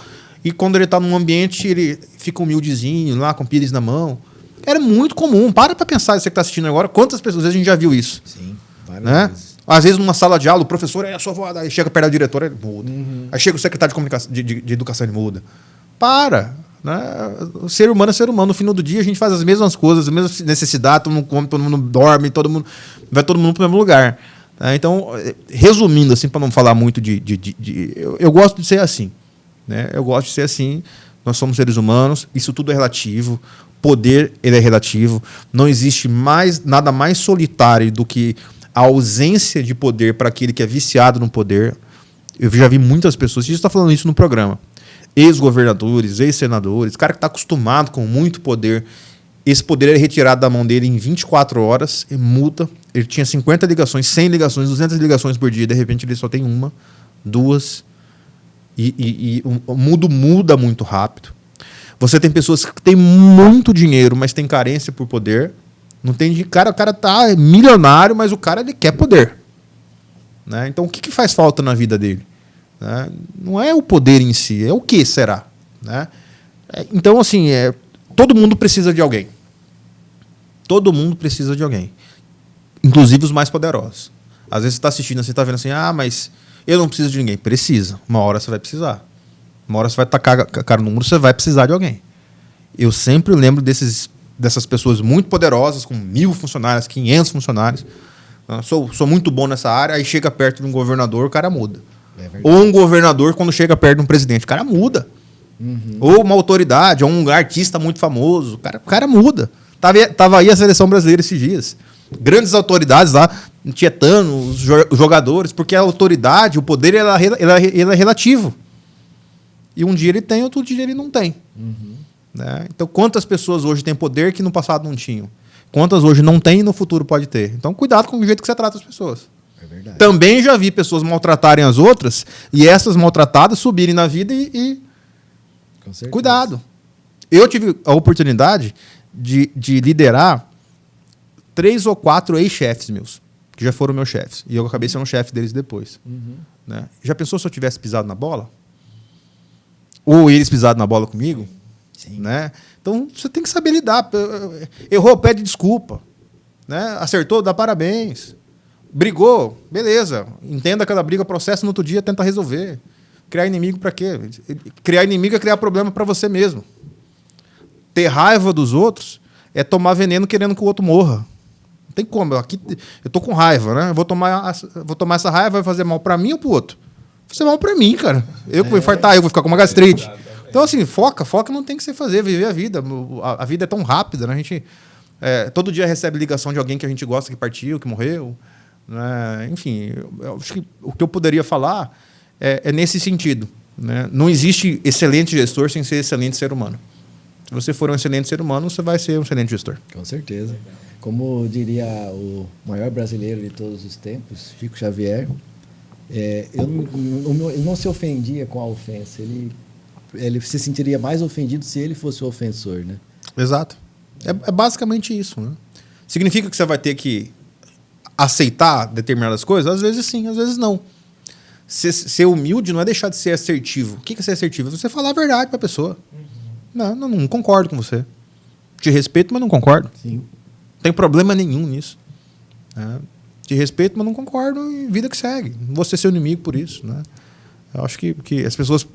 E quando ele está num ambiente, ele fica humildezinho, lá com o pires na mão. Era muito comum. Para pensar, você que está assistindo agora, quantas pessoas, às vezes a gente já viu isso. Sim, várias vezes. Às vezes numa sala de aula, o professor é a sua voada, aí chega perto da diretora, ele muda. Aí chega o secretário de comunicação, de educação, ele muda. Para. Né? O ser humano é ser humano. No final do dia, a gente faz as mesmas coisas, as mesmas necessidades, todo mundo come, todo mundo dorme, vai todo mundo para o mesmo lugar. Então, resumindo, assim, para não falar muito eu gosto de ser assim. Né? Eu gosto de ser assim. Nós somos seres humanos, isso tudo é relativo. Poder, ele é relativo. Não existe nada mais solitário do que a ausência de poder para aquele que é viciado no poder. Eu já vi muitas pessoas, a gente está falando isso no programa, ex-governadores, ex-senadores, cara que está acostumado com muito poder, esse poder é retirado da mão dele em 24 horas, e muda. Ele tinha 50 ligações, 100 ligações, 200 ligações por dia, de repente ele só tem uma, duas... E o mundo muda muito rápido. Você tem pessoas que têm muito dinheiro, mas têm carência por poder. Não tem o cara tá milionário, mas o cara ele quer poder. Né? Então o que faz falta na vida dele? Né? Não é o poder em si, é o que será? Né? Então, assim, todo mundo precisa de alguém. Todo mundo precisa de alguém. Inclusive os mais poderosos. Às vezes você está assistindo, você está vendo assim, mas... eu não preciso de ninguém. Precisa. Uma hora você vai precisar. Uma hora você vai tacar a cara no muro, você vai precisar de alguém. Eu sempre lembro dessas pessoas muito poderosas, com 1.000 funcionários, 500 funcionários. Sou muito bom nessa área, aí chega perto de um governador, o cara muda. Ou um governador, quando chega perto de um presidente, o cara muda. Ou uma autoridade, ou um artista muito famoso, o cara muda. Tava aí a seleção brasileira esses dias. Grandes autoridades lá, tietando os jogadores, porque a autoridade, o poder, ele é relativo. E um dia ele tem, outro dia ele não tem. Né? Então, quantas pessoas hoje têm poder que no passado não tinham? Quantas hoje não tem e no futuro pode ter? Então, cuidado com o jeito que você trata as pessoas. É verdade. Também já vi pessoas maltratarem as outras e essas maltratadas subirem na vida e Com certeza. Cuidado. Eu tive a oportunidade de liderar 3 ou 4 ex-chefes meus, que já foram meus chefes. E eu acabei sendo um chefe deles depois. Né? Já pensou se eu tivesse pisado na bola? Ou eles pisado na bola comigo? Sim. Né? Então, você tem que saber lidar. Errou, pede desculpa. Né? Acertou, dá parabéns. Brigou, beleza. Entenda cada briga, processo, no outro dia tenta resolver. Criar inimigo para quê? Criar inimigo é criar problema para você mesmo. Ter raiva dos outros é tomar veneno querendo que o outro morra. Não tem como. Aqui, eu tô com raiva, né? Vou tomar essa raiva, vai fazer mal para mim ou para o outro? Vai fazer mal para mim, cara. Eu que vou infartar, eu vou ficar com uma gastrite. Então, assim, foca não tem que você fazer, viver a vida. A vida é tão rápida, né? A gente todo dia recebe ligação de alguém que a gente gosta que partiu, que morreu. né? Enfim, eu acho que o que eu poderia falar é nesse sentido, né? Não existe excelente gestor sem ser excelente ser humano. Se você for um excelente ser humano, você vai ser um excelente gestor. Com certeza. Como diria o maior brasileiro de todos os tempos, Chico Xavier, ele não se ofendia com a ofensa. Ele se sentiria mais ofendido se ele fosse o ofensor, né? Exato. É basicamente isso, né? Significa que você vai ter que aceitar determinadas coisas? Às vezes sim, às vezes não. Ser humilde não é deixar de ser assertivo. O que é ser assertivo? É você falar a verdade para a pessoa. Não concordo com você. Te respeito, mas não concordo. Sim. Não tem problema nenhum nisso. Te respeito, mas não concordo, e vida que segue. Não vou ser seu inimigo por isso, né? Eu acho que as pessoas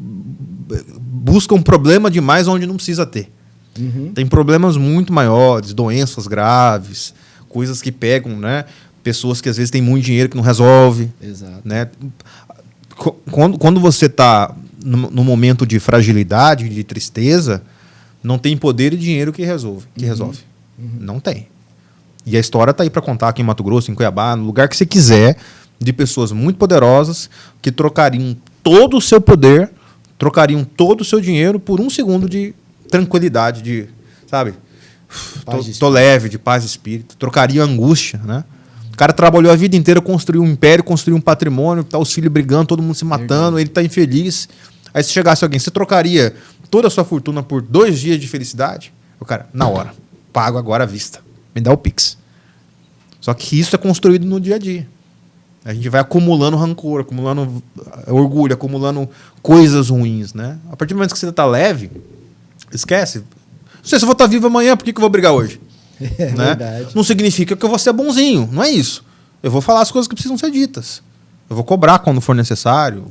buscam problema demais onde não precisa ter. Uhum. Tem problemas muito maiores, doenças graves, coisas que pegam, né? Pessoas que às vezes têm muito dinheiro que não resolve. Exato. Né? Quando você está no momento de fragilidade, de tristeza, não tem poder e dinheiro que resolve. Uhum. Não tem. E a história está aí para contar aqui em Mato Grosso, em Cuiabá, no lugar que você quiser, de pessoas muito poderosas que trocariam todo o seu poder, trocariam todo o seu dinheiro por um segundo de tranquilidade, de, sabe? Tô leve, de paz de espírito. Trocaria angústia, né? O cara trabalhou a vida inteira, construiu um império, construiu um patrimônio, tá os filhos brigando, todo mundo se matando, ele tá infeliz. Aí se chegasse alguém, você trocaria toda a sua fortuna por 2 dias de felicidade? O cara, na hora, pago agora à vista. Me dá o Pix. Só que isso é construído no dia a dia. A gente vai acumulando rancor, acumulando orgulho, acumulando coisas ruins, né? A partir do momento que você está leve, esquece. Não sei se eu vou estar vivo amanhã, por que eu vou brigar hoje? É né? verdade. Não significa que eu vou ser bonzinho, não é isso. Eu vou falar as coisas que precisam ser ditas. Eu vou cobrar quando for necessário.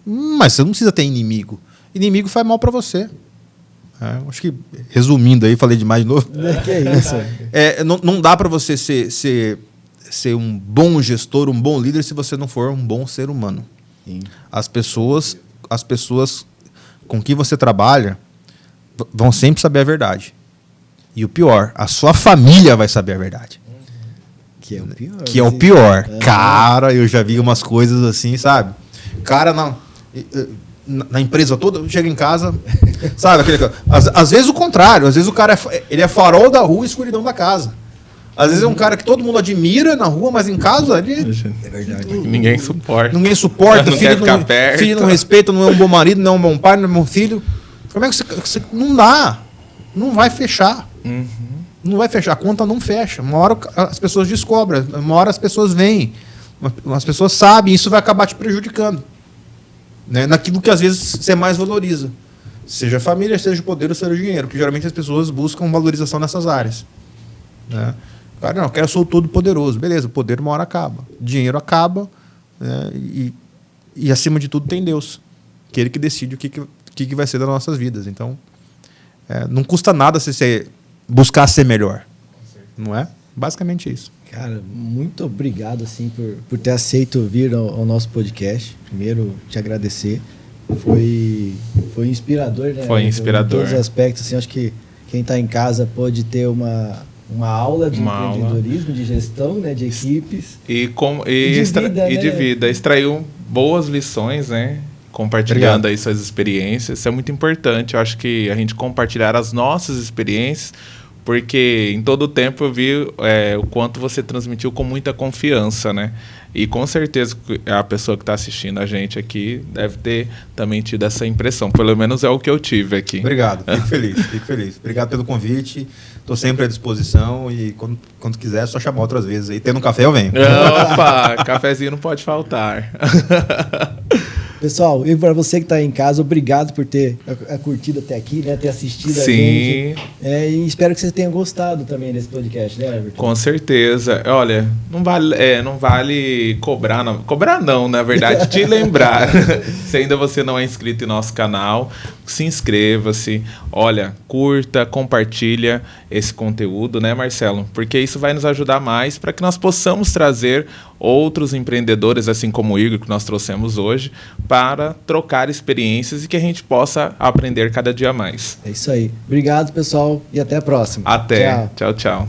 Mas você não precisa ter inimigo. Inimigo faz mal para você. Acho que, resumindo aí, falei demais de novo. Que é isso? Não dá para você ser um bom gestor, um bom líder, se você não for um bom ser humano. Sim. As pessoas com que você trabalha vão sempre saber a verdade. E o pior, a sua família vai saber a verdade. Que é o pior. Que é o pior. Cara, eu já vi umas coisas assim, sabe? Cara, na empresa toda, chega em casa, sabe? Às vezes o contrário, às vezes o cara ele é farol da rua e escuridão da casa. Às vezes é um cara que todo mundo admira na rua, mas em casa ele... É verdade. Ninguém suporta. Não quer ficar perto. Filho não respeita, não é um bom marido, não é um bom pai, não é um bom filho. Como é que você... Não dá. Não vai fechar. Uhum. Não vai fechar. A conta não fecha. Uma hora as pessoas descobrem, uma hora as pessoas veem. As pessoas sabem, isso vai acabar te prejudicando. Né? Naquilo que às vezes você mais valoriza. Seja a família, seja o poder ou seja o dinheiro. Porque geralmente as pessoas buscam valorização nessas áreas. Né? Cara, não, eu quero ser o todo poderoso. Beleza, o poder uma hora acaba. O dinheiro acaba. Né? E acima de tudo tem Deus. Que é Ele que decide o que vai ser das nossas vidas. Então, não custa nada você buscar ser melhor. Não é? Basicamente isso. Cara, muito obrigado assim, por ter aceito vir ao nosso podcast. Primeiro, te agradecer. Foi inspirador, né? Foi inspirador. Em todos os aspectos. Assim, acho que quem está em casa pode ter uma aula de empreendedorismo, de gestão, né, de equipes. E de vida. Extraiu boas lições, né? Compartilhando aí suas experiências. Isso é muito importante. Eu acho que a gente compartilhar as nossas experiências, porque em todo o tempo eu vi o quanto você transmitiu com muita confiança, né? E com certeza a pessoa que está assistindo a gente aqui deve ter também tido essa impressão. Pelo menos é o que eu tive aqui. Obrigado, fico feliz. Obrigado pelo convite. Estou sempre à disposição e quando quiser é só chamar outras vezes. Aí tendo um café eu venho. Opa, cafezinho não pode faltar. Pessoal, e para você que está em casa, obrigado por ter curtido até aqui, né? Ter assistido a gente. E espero que vocês tenham gostado também desse podcast, né, Everton? Com certeza. Olha, não vale cobrar, não. Cobrar não, na verdade, te lembrar. Se ainda você não é inscrito em nosso canal, se inscreva-se. Olha, curta, compartilha esse conteúdo, né, Marcelo? Porque isso vai nos ajudar mais para que nós possamos trazer outros empreendedores, assim como o Igor, que nós trouxemos hoje, para trocar experiências e que a gente possa aprender cada dia mais. É isso aí. Obrigado, pessoal, e até a próxima. Até. Tchau, tchau.